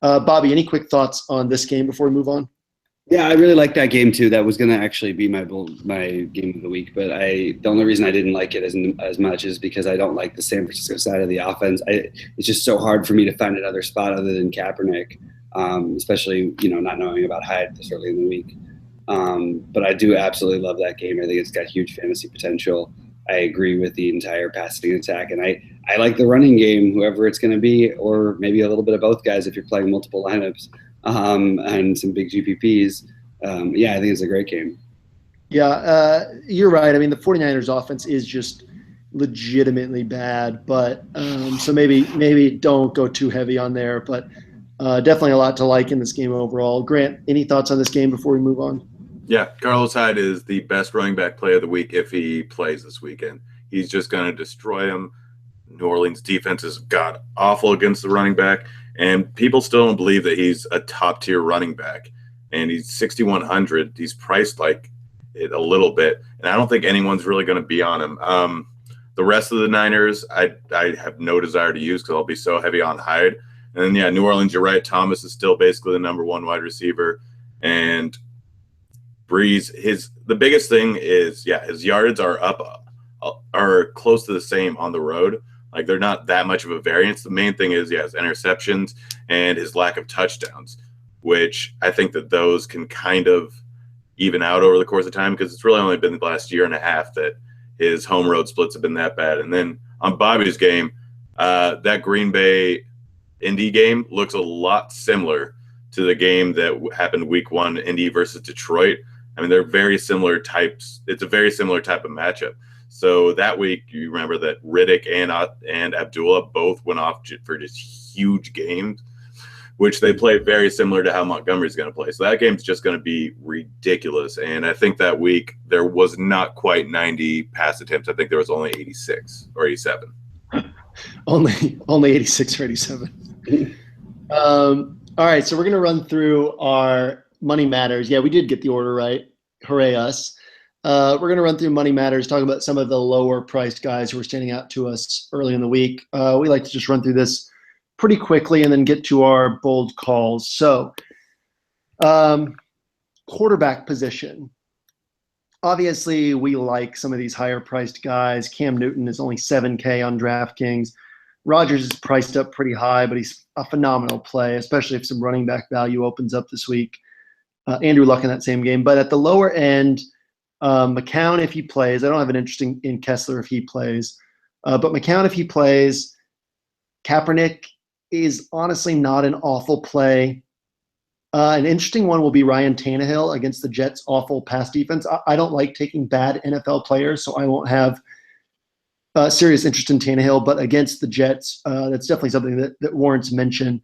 Bobby, any quick thoughts on this game before we move on? Yeah, I really like that game too. That was going to actually be my game of the week, but the only reason I didn't like it as much is because I don't like the San Francisco side of the offense. It's just so hard for me to find another spot other than Kaepernick, especially not knowing about Hyde this early in the week. But I do absolutely love that game. I think it's got huge fantasy potential. I agree with the entire passing attack, and I like the running game, whoever it's going to be, or maybe a little bit of both guys if you're playing multiple lineups. And some big GPPs. I think it's a great game. Yeah, you're right. I mean, the 49ers offense is just legitimately bad, but so maybe don't go too heavy on there, but definitely a lot to like in this game overall. Grant, any thoughts on this game before we move on? Yeah, Carlos Hyde is the best running back play of the week if he plays this weekend. He's just going to destroy him. New Orleans defense has got awful against the running back, and people still don't believe that he's a top-tier running back. And he's 6,100. He's priced like it a little bit, and I don't think anyone's really going to be on him. The rest of the Niners, I have no desire to use because I'll be so heavy on Hyde. And then, New Orleans, you're right. Thomas is still basically the number 1 wide receiver, and Breeze. The biggest thing is, his yards are close to the same on the road. Like, they're not that much of a variance. The main thing is, his interceptions and his lack of touchdowns, which I think that those can kind of even out over the course of time because it's really only been the last year and a half that his home road splits have been that bad. And then on Bobby's game, that Green Bay Indy game looks a lot similar to the game that happened week 1, Indy versus Detroit. I mean, they're very similar types. It's a very similar type of matchup. So that week, you remember that Riddick and Abdullah both went off for just huge games, which they play very similar to how Montgomery's going to play. So that game's just going to be ridiculous. And I think that week there was not quite 90 pass attempts. I think there was only 86 or 87. Only 86 or 87. All right, so we're going to run through our Money Matters. Yeah, we did get the order right. Hooray us. We're going to run through Money Matters, talk about some of the lower priced guys who are standing out to us early in the week. We like to just run through this pretty quickly and then get to our bold calls. So quarterback position. Obviously, we like some of these higher priced guys. Cam Newton is only $7K on DraftKings. Rodgers is priced up pretty high, but he's a phenomenal play, especially if some running back value opens up this week. Andrew Luck in that same game. But at the lower end, McCown, if he plays, I don't have an interest in Kessler if he plays, but McCown, if he plays, Kaepernick is honestly not an awful play. An interesting one will be Ryan Tannehill against the Jets' awful pass defense. I don't like taking bad NFL players, so I won't have serious interest in Tannehill, but against the Jets, that's definitely something that warrants mention.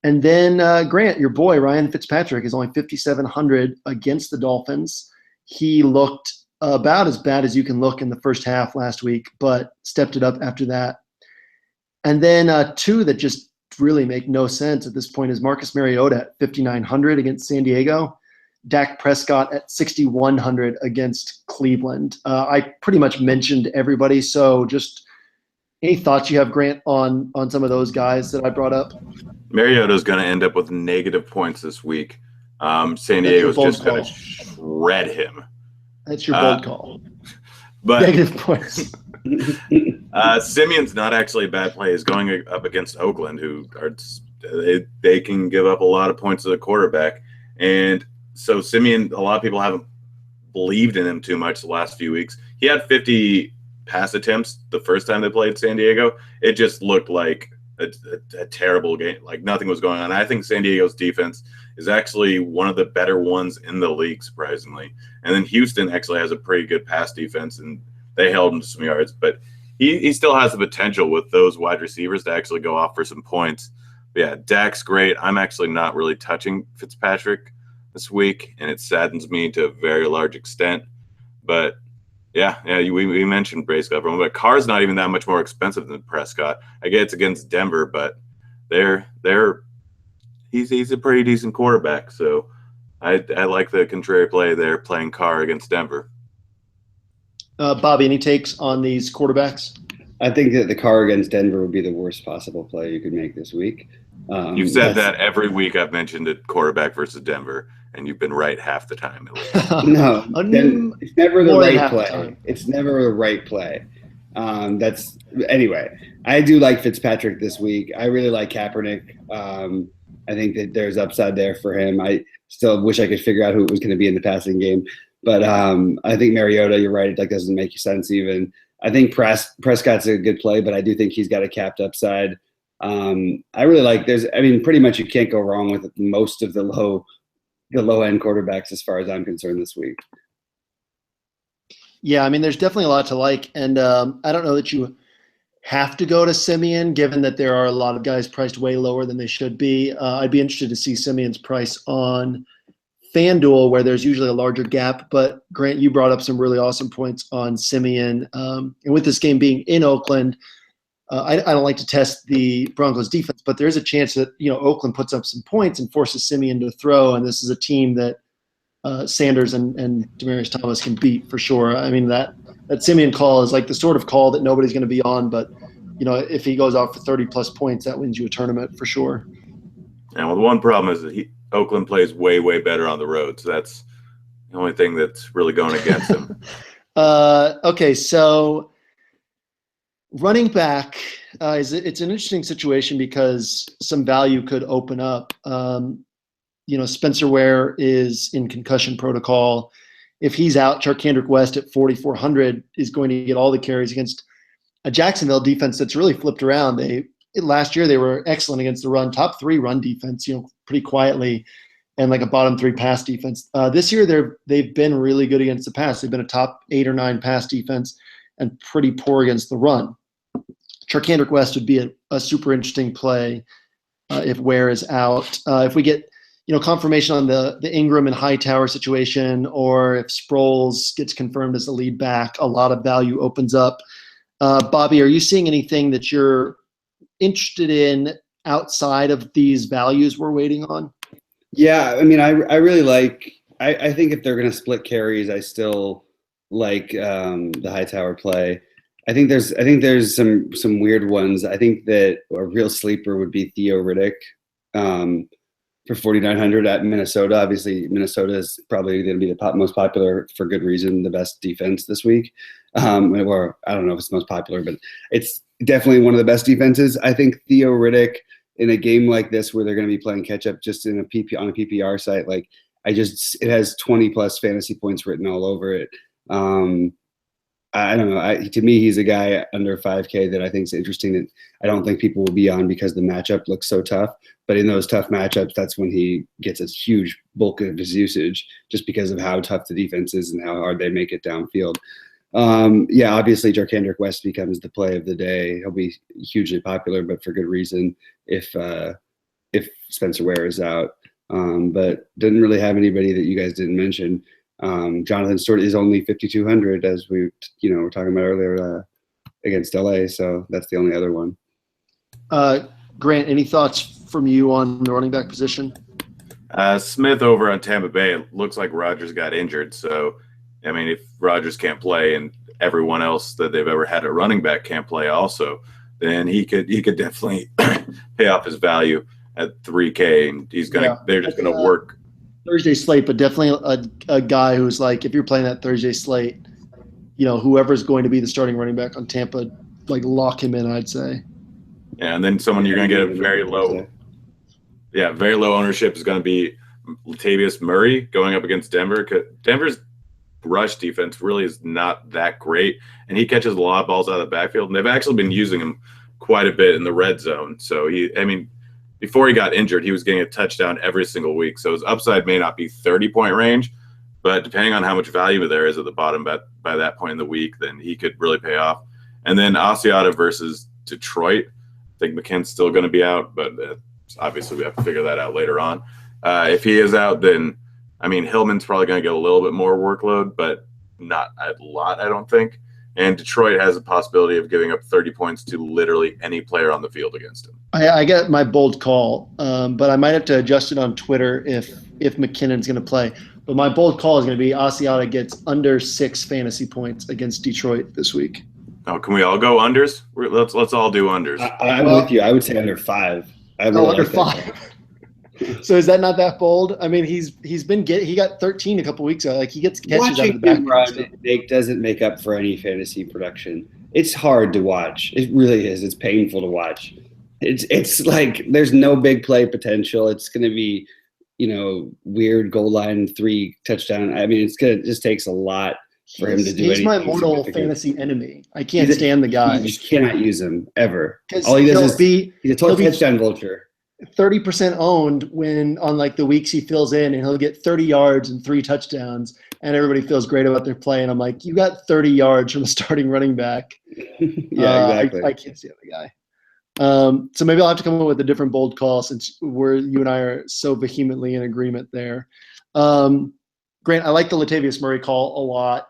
And then Grant, your boy, Ryan Fitzpatrick, is only 5,700 against the Dolphins. He looked about as bad as you can look in the first half last week, but stepped it up after that. And then two that just really make no sense at this point is Marcus Mariota at 5,900 against San Diego, Dak Prescott at 6,100 against Cleveland. I pretty much mentioned everybody, so just any thoughts you have, Grant, on some of those guys that I brought up? Mariota's going to end up with negative points this week. San Diego's just going to shred him. That's your bold call. But negative points. Simeon's not actually a bad play. He's going up against Oakland, who are they can give up a lot of points to the quarterback. And so Simeon, a lot of people haven't believed in him too much the last few weeks. He had 50 pass attempts the first time they played San Diego. It just looked like a terrible game. Like nothing was going on. I think San Diego's defense is actually one of the better ones in the league, surprisingly. And then Houston actually has a pretty good pass defense, and they held him to some yards. But he still has the potential with those wide receivers to actually go off for some points. But yeah, Dak's great. I'm actually not really touching Fitzpatrick this week, and it saddens me to a very large extent. But yeah, we mentioned Prescott, but Carr's not even that much more expensive than Prescott. I get it's against Denver, but he's a pretty decent quarterback. So I like the contrary play there, playing Carr against Denver. Bobby, any takes on these quarterbacks? I think that the Carr against Denver would be the worst possible play you could make this week. You've said that every week I've mentioned it, quarterback versus Denver, and you've been right half the time. No, it's never the right play. It's never the right play. Anyway. I do like Fitzpatrick this week. I really like Kaepernick. I think that there's upside there for him. I still wish I could figure out who it was going to be in the passing game, but I think Mariota, you're right. That doesn't make sense even. I think Prescott's a good play, but I do think he's got a capped upside. I really like. Pretty much you can't go wrong with most of the low end quarterbacks as far as I'm concerned this week. Yeah, there's definitely a lot to like, and I don't know that you have to go to Simeon, given that there are a lot of guys priced way lower than they should be. I'd be interested to see Simeon's price on FanDuel, where there's usually a larger gap. But Grant, you brought up some really awesome points on Simeon, and with this game being in Oakland. I don't like to test the Broncos defense, but there is a chance that Oakland puts up some points and forces Simeon to throw, and this is a team that Sanders and Demaryius Thomas can beat for sure. That Simeon call is like the sort of call that nobody's going to be on, but if he goes off for 30+ points, that wins you a tournament for sure. And well, the one problem is that Oakland plays way, way better on the road, so that's the only thing that's really going against him. Okay, so running back, it's an interesting situation because some value could open up. Spencer Ware is in concussion protocol. If he's out, Charkandrick West at 4,400 is going to get all the carries against a Jacksonville defense that's really flipped around. Last year they were excellent against the run, top 3 run defense, pretty quietly, and like a bottom 3 pass defense. This year they've been really good against the pass. They've been a top 8 or 9 pass defense and pretty poor against the run. Charkandrick West would be a super interesting play if Ware is out. If we get confirmation on the Ingram and Hightower situation, or if Sproles gets confirmed as the lead back, a lot of value opens up. Bobby, are you seeing anything that you're interested in outside of these values we're waiting on? Yeah, I really like. I think if they're going to split carries, I still like the Hightower play. I think there's some weird ones. I think that a real sleeper would be Theo Riddick for 4,900 at Minnesota. Obviously, Minnesota is probably going to be the most popular, for good reason, the best defense this week. Or I don't know if it's the most popular, but it's definitely one of the best defenses. I think Theo Riddick in a game like this where they're going to be playing catch up just on a PPR site, it has 20+ fantasy points written all over it. I don't know. To me, he's a guy under 5K that I think is interesting that I don't think people will be on because the matchup looks so tough. But in those tough matchups, that's when he gets a huge bulk of his usage just because of how tough the defense is and how hard they make it downfield. Yeah, obviously, Jarkandrick West becomes the play of the day. He'll be hugely popular, but for good reason if Spencer Ware is out. But didn't really have anybody that you guys didn't mention. Jonathan Stewart is only 5,200, as we were talking about earlier against LA. So that's the only other one. Grant, any thoughts from you on the running back position? Smith over on Tampa Bay. It looks like Rodgers got injured. So, I mean, if Rodgers can't play and everyone else that they've ever had at running back can't play also, then he could definitely pay off his value at 3K, and they're just gonna work Thursday slate, but definitely a guy who's like, if you're playing that Thursday slate, whoever's going to be the starting running back on Tampa, like lock him in, I'd say. Yeah, and then someone you're gonna get a very low ownership is gonna be Latavius Murray going up against Denver. Denver's rush defense really is not that great, and he catches a lot of balls out of the backfield, and they've actually been using him quite a bit in the red zone. So before he got injured, he was getting a touchdown every single week. So his upside may not be 30-point range, but depending on how much value there is at the bottom by that point in the week, then he could really pay off. And then Asiata versus Detroit. I think McKinnon's still going to be out, but obviously we have to figure that out later on. If he is out, then, Hillman's probably going to get a little bit more workload, but not a lot, I don't think. And Detroit has a possibility of giving up 30 points to literally any player on the field against him. I get my bold call, but I might have to adjust it on Twitter if McKinnon's going to play. But my bold call is going to be Asiata gets under 6 fantasy points against Detroit this week. Oh, can we all go unders? Let's all do unders. I'm with you. I would say under 5. Under 5. So is that not that bold? He got 13 a couple weeks ago. Like, he gets catches out of the back. It doesn't make up for any fantasy production. It's hard to watch. It really is. It's painful to watch. It's like there's no big play potential. It's going to be, weird goal line 3 touchdown. It just takes a lot for him to do anything. He's my mortal fantasy enemy. I can't stand the guy. You just cannot use him ever. All he does is he's a total touchdown vulture. 30% owned when on like the weeks he fills in, and he'll get 30 yards and 3 touchdowns, and everybody feels great about their play. And I'm like, you got 30 yards from a starting running back. Yeah, exactly. I can't see the guy. So maybe I'll have to come up with a different bold call since you and I are so vehemently in agreement there. Grant, I like the Latavius Murray call a lot.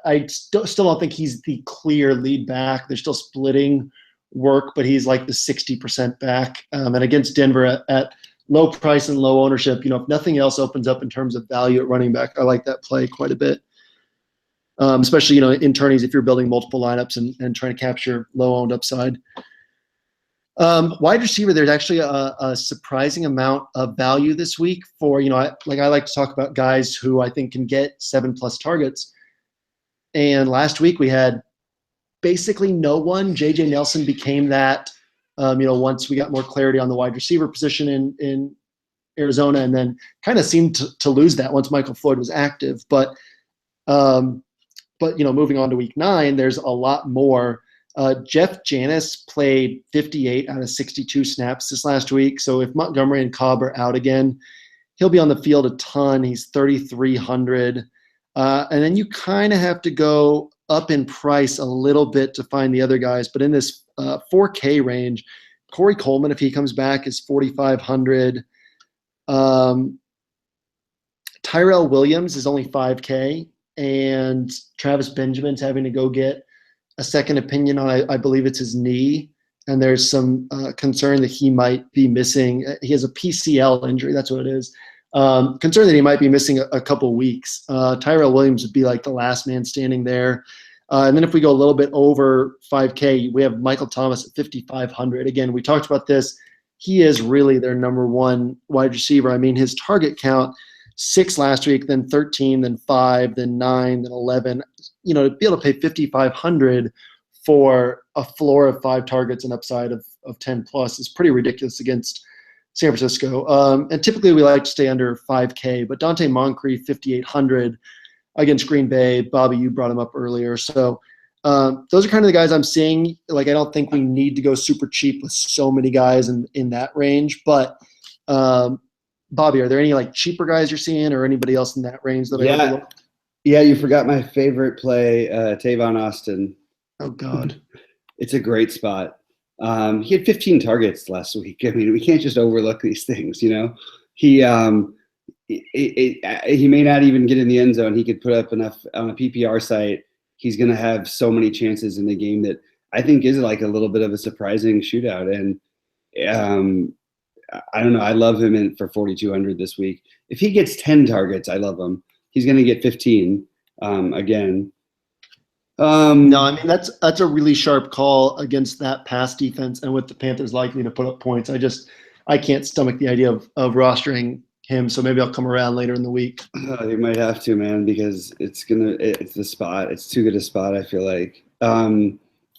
I still don't think he's the clear lead back. They're still splitting work, but he's like the 60% back. And against Denver at low price and low ownership, if nothing else opens up in terms of value at running back, I like that play quite a bit. Especially, in tourneys, if you're building multiple lineups and trying to capture low owned upside. Wide receiver, there's actually a surprising amount of value this week for, I like to talk about guys who I think can get 7+ targets. And last week we had basically no one. JJ Nelson became that, once we got more clarity on the wide receiver position in Arizona, and then kind of seemed to lose that once Michael Floyd was active. But moving on to week 9, there's a lot more. Jeff Janis played 58 out of 62 snaps this last week. So if Montgomery and Cobb are out again, he'll be on the field a ton. He's 3,300. And then you kind of have to go up in price a little bit to find the other guys. But in this 4K range, Corey Coleman, if he comes back, is 4,500. Tyrell Williams is only 5K. And Travis Benjamin's having to go get a second opinion on, I believe it's his knee. And there's some concern that he might be missing. He has a PCL injury. That's what it is. Concerned that he might be missing a couple weeks. Tyrell Williams would be like the last man standing there. And then if we go a little bit over 5K, we have Michael Thomas at 5,500. Again, we talked about this. He is really their number one wide receiver. His target count, 6 last week, then 13, then 5, then 9, then 11. To be able to pay 5,500 for a floor of 5 targets and upside of 10 plus is pretty ridiculous against San Francisco. And typically we like to stay under 5K, but Dante Moncrief, 5,800. against Green Bay. Bobby, you brought him up earlier. So those are kind of the guys I'm seeing. Like, I don't think we need to go super cheap with so many guys in that range. But Bobby, are there any like cheaper guys you're seeing, or anybody else in that range that I overlooked? Yeah, you forgot my favorite play, Tavon Austin. Oh God, it's a great spot. He had 15 targets last week. I mean, we can't just overlook these things, you know. He may not even get in the end zone. He could put up enough on a PPR site. He's going to have so many chances in the game that I think is like a little bit of a surprising shootout. And I don't know. I love him for 4,200 this week. If he gets 10 targets, I love him. He's going to get 15 again. No, I mean that's a really sharp call against that pass defense, and with the Panthers likely to put up points. I can't stomach the idea of rostering him. So maybe I'll come around later in the week. You might have to, man, because it's the spot. It's too good a spot, I feel like.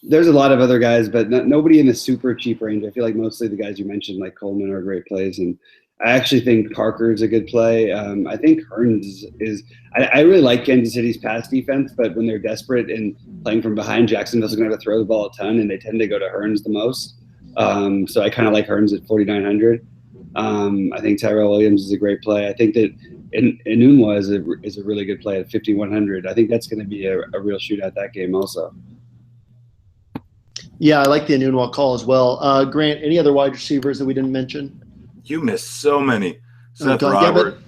There's a lot of other guys, but nobody in the super cheap range. I feel like mostly the guys you mentioned, like Coleman, are great plays, and I actually think Parker's a good play. I think Hearns is. I really like Kansas City's pass defense, but when they're desperate and playing from behind, Jacksonville's going to have to throw the ball a ton, and they tend to go to Hearns the most. So I kind of like Hearns at 4,900. I think Tyrell Williams is a great play. I think that Enunwa is a really good play at 5,100. I think that's going to be a real shootout that game also. Yeah, I like the Enunwa call as well. Grant, any other wide receivers that we didn't mention? You missed so many. Seth Yeah, Robert.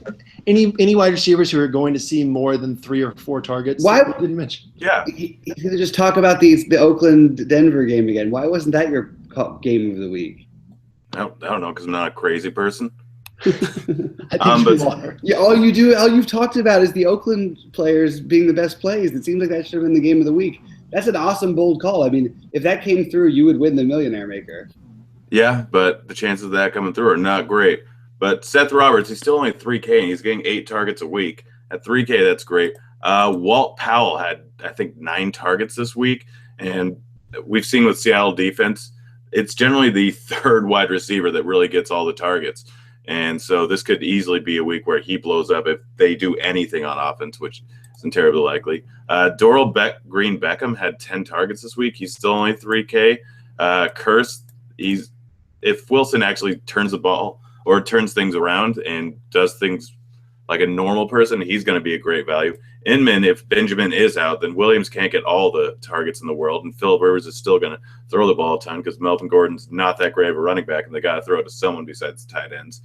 any wide receivers who are going to see more than 3 or 4 targets? Why didn't mention? Yeah. He's going to just talk about the Oakland-Denver game again. Why wasn't that your game of the week? I don't know, because I'm not a crazy person. I think you are. Yeah, all you've talked about is the Oakland players being the best plays. It seems like that should have been the game of the week. That's an awesome, bold call. I mean, if that came through, you would win the Millionaire Maker. Yeah, but the chances of that coming through are not great. But Seth Roberts, he's still only 3K, and he's getting 8 targets a week. At 3K, that's great. Walt Powell had, I think, 9 targets this week. And we've seen with Seattle defense, it's generally the third wide receiver that really gets all the targets. And so this could easily be a week where he blows up if they do anything on offense, which isn't terribly likely. Doral Green Beckham had 10 targets this week. He's still only 3K. Curse, if Wilson actually turns the ball or turns things around and does things like a normal person, he's going to be a great value. Inman, if Benjamin is out, then Williams can't get all the targets in the world, and Phillip Rivers is still going to throw the ball a ton because Melvin Gordon's not that great of a running back, and they got to throw it to someone besides the tight ends.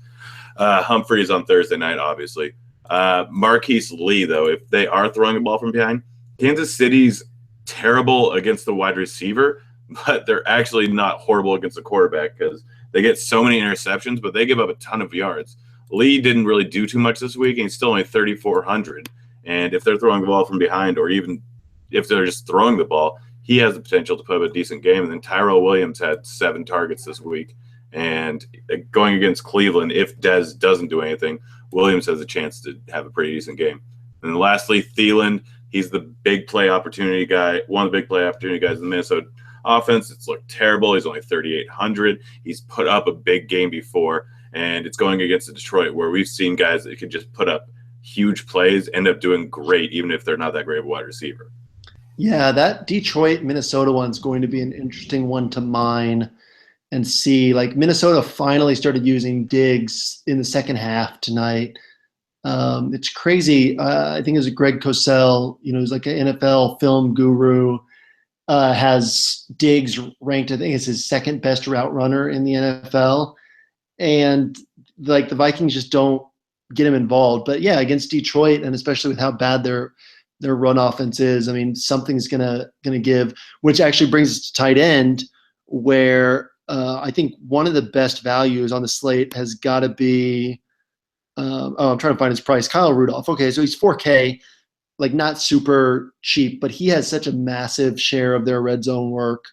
Humphreys on Thursday night, obviously. Marquise Lee, though, if they are throwing the ball from behind, Kansas City's terrible against the wide receiver, but they're actually not horrible against the quarterback because they get so many interceptions, but they give up a ton of yards. Lee didn't really do too much this week, and he's still only 3,400. And if they're throwing the ball from behind, or even if they're just throwing the ball, he has the potential to put up a decent game. And then Tyrell Williams had 7 targets this week. And going against Cleveland, if Dez doesn't do anything, Williams has a chance to have a pretty decent game. And then lastly, Thielen, he's the big play opportunity guy, one of the big play opportunity guys in the Minnesota offense. It's looked terrible. He's only 3,800. He's put up a big game before, and it's going against the Detroit, where we've seen guys that can just put up huge plays, end up doing great, even if they're not that great of a wide receiver. Yeah, that Detroit-Minnesota one's going to be an interesting one to mine and see. Like, Minnesota finally started using Diggs in the second half tonight. It's crazy. I think it was Greg Cosell, who's like an NFL film guru, has Diggs ranked, I think it's his second best route runner in the NFL. And like the Vikings just don't get him involved. But yeah, against Detroit, and especially with how bad their run offense is, I mean, something's gonna give, which actually brings us to tight end, where I think one of the best values on the slate has got to be I'm trying to find his price. Kyle Rudolph. Okay, so he's 4K, like not super cheap, but he has such a massive share of their red zone work.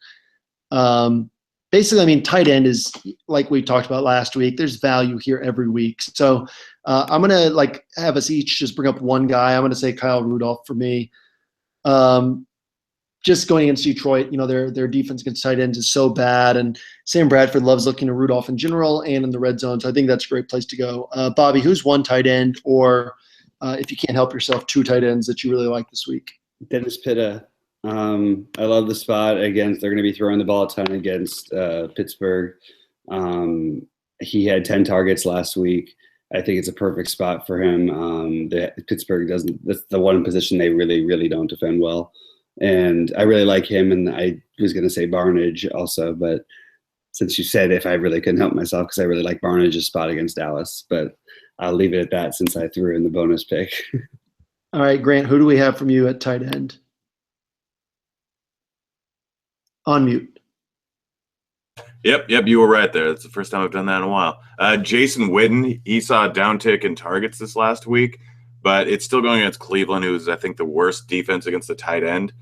Basically, I mean, tight end is like we talked about last week. There's value here every week. So I'm going to have us each just bring up one guy. I'm going to say Kyle Rudolph for me. Just going against Detroit, their defense against tight ends is so bad. And Sam Bradford loves looking at Rudolph in general and in the red zone. So I think that's a great place to go. Bobby, who's one tight end or if you can't help yourself, 2 tight ends that you really like this week. Dennis Pitta. I love the spot against. They're going to be throwing the ball a ton against Pittsburgh. He had 10 targets last week. I think it's a perfect spot for him. Pittsburgh doesn't. That's the one position they really, really don't defend well. And I really like him. And I was going to say Barnage also, but since you said if I really couldn't help myself, because I really like Barnage's spot against Dallas, but I'll leave it at that since I threw in the bonus pick. All right, Grant, who do we have from you at tight end? On mute. Yep, you were right there. That's the first time I've done that in a while. Jason Witten, he saw a downtick in targets this last week, but it's still going against Cleveland, who's, I think, the worst defense against the tight end.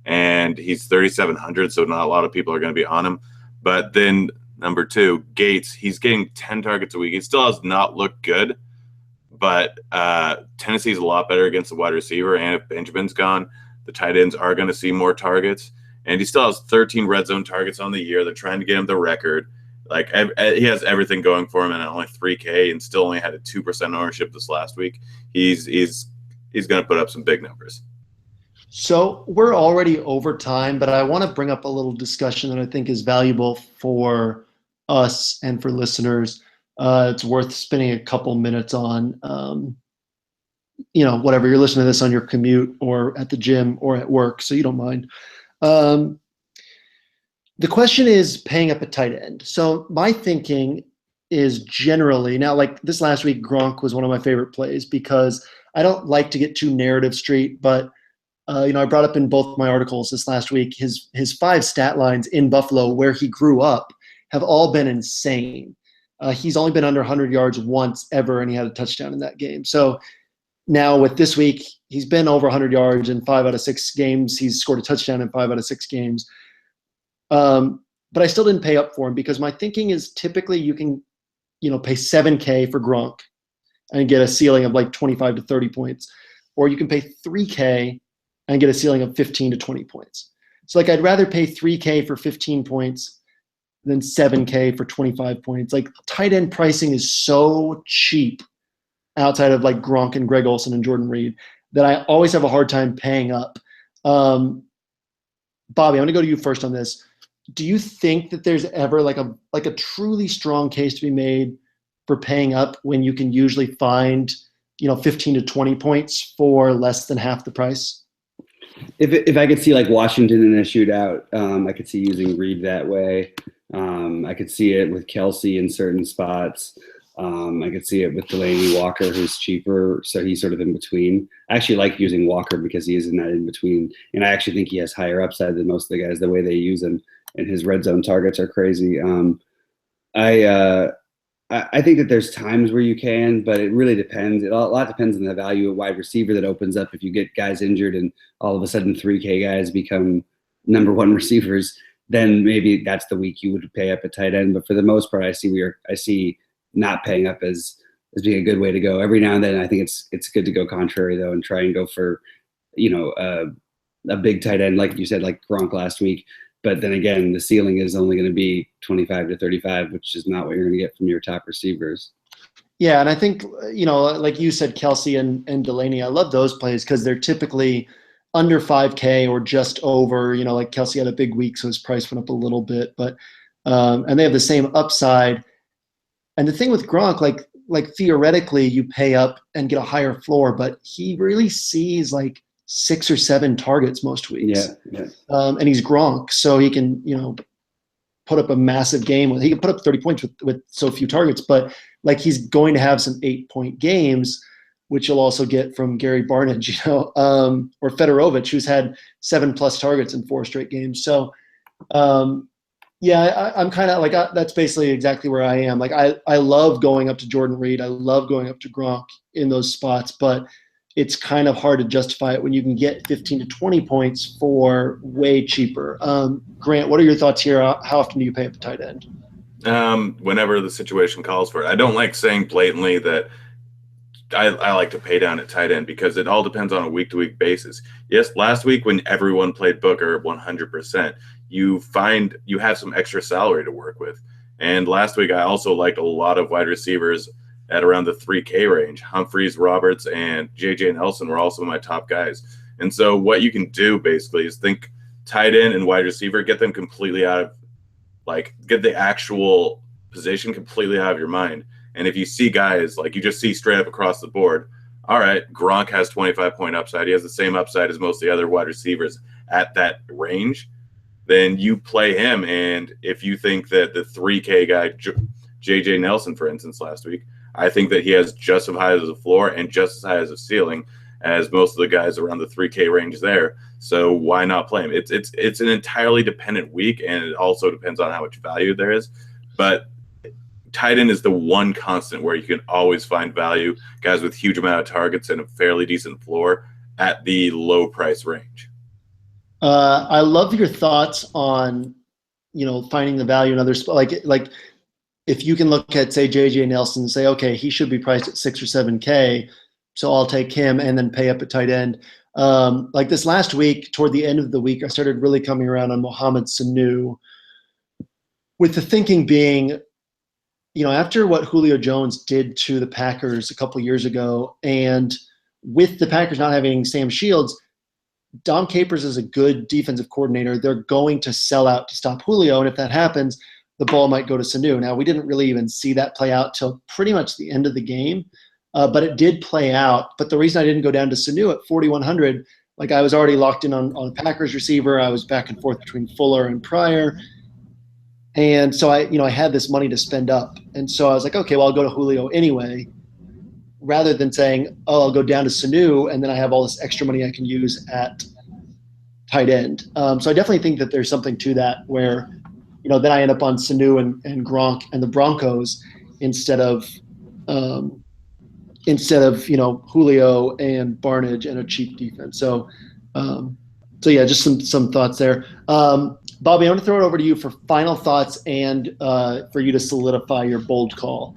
And he's 3,700, so not a lot of people are going to be on him. But then number 2, Gates, he's getting 10 targets a week. He still has not looked good, but Tennessee's a lot better against the wide receiver. And if Benjamin's gone, the tight ends are going to see more targets. And he still has 13 red zone targets on the year. They're trying to get him the record. Like, he has everything going for him, and only 3K, and still only had a 2% ownership this last week. He's going to put up some big numbers. So we're already over time, but I want to bring up a little discussion that I think is valuable for us and for listeners. It's worth spending a couple minutes on. Whatever, you're listening to this on your commute or at the gym or at work, so you don't mind. The question is paying up a tight end. So my thinking is generally, now like this last week, Gronk was one of my favorite plays because I don't like to get too narrative street, but I brought up in both my articles this last week, his 5 stat lines in Buffalo where he grew up have all been insane. He's only been under 100 yards once ever, and he had a touchdown in that game. So now with this week, he's been over 100 yards in 5 out of 6 games. He's scored a touchdown in 5 out of 6 games. But I still didn't pay up for him because my thinking is typically you can, pay $7K for Gronk and get a ceiling of like 25 to 30 points, or you can pay $3K and get a ceiling of 15 to 20 points. So like I'd rather pay $3K for 15 points than $7K for 25 points. Like tight end pricing is so cheap outside of like Gronk and Greg Olsen and Jordan Reed that I always have a hard time paying up. Bobby, I'm going to go to you first on this. Do you think that there's ever like a truly strong case to be made for paying up when you can usually find, 15 to 20 points for less than half the price? If I could see like Washington in a shootout, I could see using Reed that way. I could see it with Kelsey in certain spots. I could see it with Delaney Walker, who's cheaper, so he's sort of in between. I actually like using Walker because he is in that in between, and I actually think he has higher upside than most of the guys the way they use him, and his red zone targets are crazy. I think that there's times where you can, but it really depends. A lot depends on the value of wide receiver that opens up. If you get guys injured and all of a sudden 3K guys become number 1 receivers, then maybe that's the week you would pay up a tight end. But for the most part, I see not paying up as being a good way to go. Every now and then, I think it's good to go contrary though and try and go for, a big tight end like you said, like Gronk last week. But then again, the ceiling is only going to be 25 to 35, which is not what you're going to get from your top receivers. Yeah, and I think, like you said, Kelsey and Delaney, I love those plays because they're typically under 5K or just over. Like Kelsey had a big week, so his price went up a little bit. But and they have the same upside. And the thing with Gronk, like theoretically, you pay up and get a higher floor, but he really sees like 6 or 7 targets most weeks. Yeah. And he's Gronk, so he can, put up a massive game. He can put up 30 points with so few targets, but like he's going to have some 8-point games, which you'll also get from Gary Barnidge, or Fedorovich, who's had 7+ targets in 4 straight games. So, I'm kind of like that's basically exactly where I am. Like I love going up to Jordan Reed. I love going up to Gronk in those spots, but it's kind of hard to justify it when you can get 15 to 20 points for way cheaper. Grant, what are your thoughts here? How often do you pay up a tight end? Whenever the situation calls for it. I don't like saying blatantly that I like to pay down at tight end because it all depends on a week-to-week basis. Yes, last week when everyone played Booker 100%, you find you have some extra salary to work with. And last week I also liked a lot of wide receivers at around the 3K range. Humphreys, Roberts, and JJ Nelson were also my top guys. And so what you can do basically is think tight end and wide receiver, get them completely out of, like, get the actual position completely out of your mind. And if you see guys, like you just see straight up across the board, all right, Gronk has 25-point upside. He has the same upside as most of the other wide receivers at that range. Then you play him. And if you think that the 3K guy, JJ Nelson, for instance, last week, I think that he has just as high as a floor and just as high as a ceiling as most of the guys around the 3K range there. So why not play him? It's an entirely dependent week, and it also depends on how much value there is. But tight end is the one constant where you can always find value, guys with huge amount of targets and a fairly decent floor at the low price range. I love your thoughts on, finding the value in others. Like if you can look at, say, JJ Nelson and say, okay, he should be priced at 6 or 7K, so I'll take him and then pay up at tight end. Like this last week, toward the end of the week, I started really coming around on Mohamed Sanu, with the thinking being, after what Julio Jones did to the Packers a couple years ago, and with the Packers not having Sam Shields, Dom Capers is a good defensive coordinator. They're going to sell out to stop Julio, and if that happens, the ball might go to Sanu. Now, we didn't really even see that play out till pretty much the end of the game, but it did play out. But the reason I didn't go down to Sanu at 4,100, like I was already locked in on a Packers receiver. I was back and forth between Fuller and Pryor. And so I had this money to spend up. And so I was like, okay, well, I'll go to Julio anyway, rather than saying, oh, I'll go down to Sanu, and then I have all this extra money I can use at tight end. So I definitely think that there's something to that where, then I end up on Sanu and Gronk and the Broncos instead of Julio and Barnidge and a cheap defense. So yeah, just some thoughts there. Bobby, I want to throw it over to you for final thoughts and for you to solidify your bold call.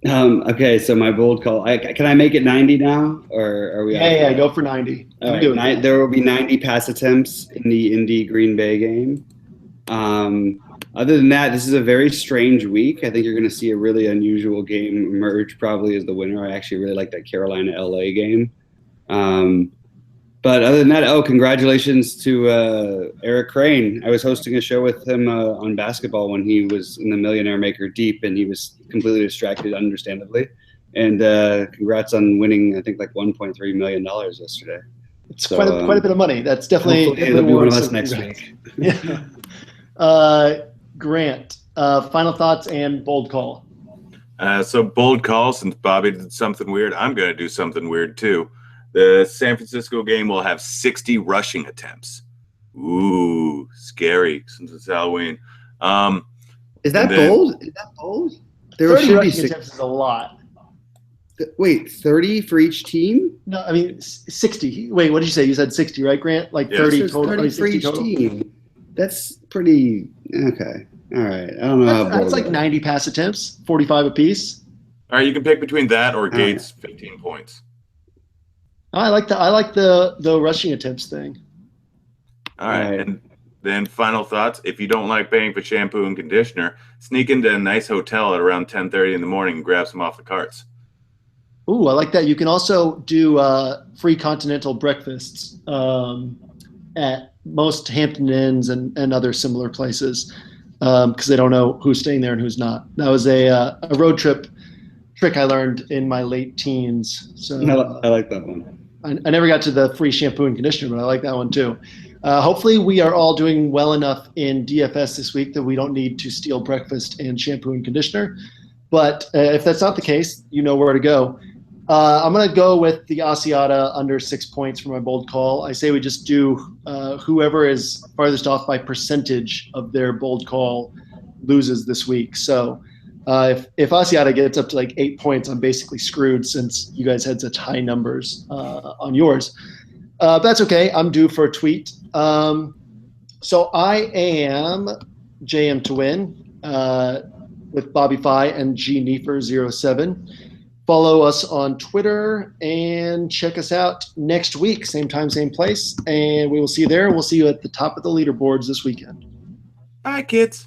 Okay, so my bold call. Can I make it 90 now, or are we? Yeah, go for 90. All right, there will be 90 pass attempts in the Indy Green Bay game. Other than that, this is a very strange week. I think you're going to see a really unusual game emerge probably as the winner. I actually really like that Carolina-LA game. But other than that, congratulations to Eric Crane. I was hosting a show with him on basketball when he was in the Millionaire Maker Deep, and he was completely distracted, understandably. And congrats on winning, I think, like $1.3 million yesterday. It's quite a bit of money. That's definitely it'll be one of us next week. Yeah. Grant, final thoughts and bold call. So bold call, since Bobby did something weird, I'm going to do something weird too. The San Francisco game will have 60 rushing attempts. Ooh, scary since it's Halloween. Is that bold? There 30 rushing attempts is a lot. Wait, 30 for each team? No, I mean 60. Wait, what did you say? You said 60, right, Grant? Like 30 total. 30 for each team. That's pretty okay. All right. I don't know. That's like 90 pass attempts, 45 apiece. All right, you can pick between that or Gates' 15 points. I like the rushing attempts thing. All right. And then final thoughts. If you don't like paying for shampoo and conditioner, sneak into a nice hotel at around 10:30 in the morning and grab some off the carts. Ooh, I like that. You can also do free continental breakfasts at most Hampton Inns and other similar places because they don't know who's staying there and who's not. That was a road trip trick I learned in my late teens. So I like that one. I never got to the free shampoo and conditioner, but I like that one too. Hopefully we are all doing well enough in DFS this week that we don't need to steal breakfast and shampoo and conditioner. But if that's not the case, you know where to go. I'm going to go with the Asiata under 6 points for my bold call. I say we just do whoever is farthest off by percentage of their bold call loses this week. So if Asiata gets up to like 8 points, I'm basically screwed since you guys had such high numbers on yours. But that's okay. I'm due for a tweet. So I am JM to win with Bobby Fi and G Neefer 07. Follow us on Twitter and check us out next week, same time, same place. And we will see you there. We'll see you at the top of the leaderboards this weekend. Bye, kids.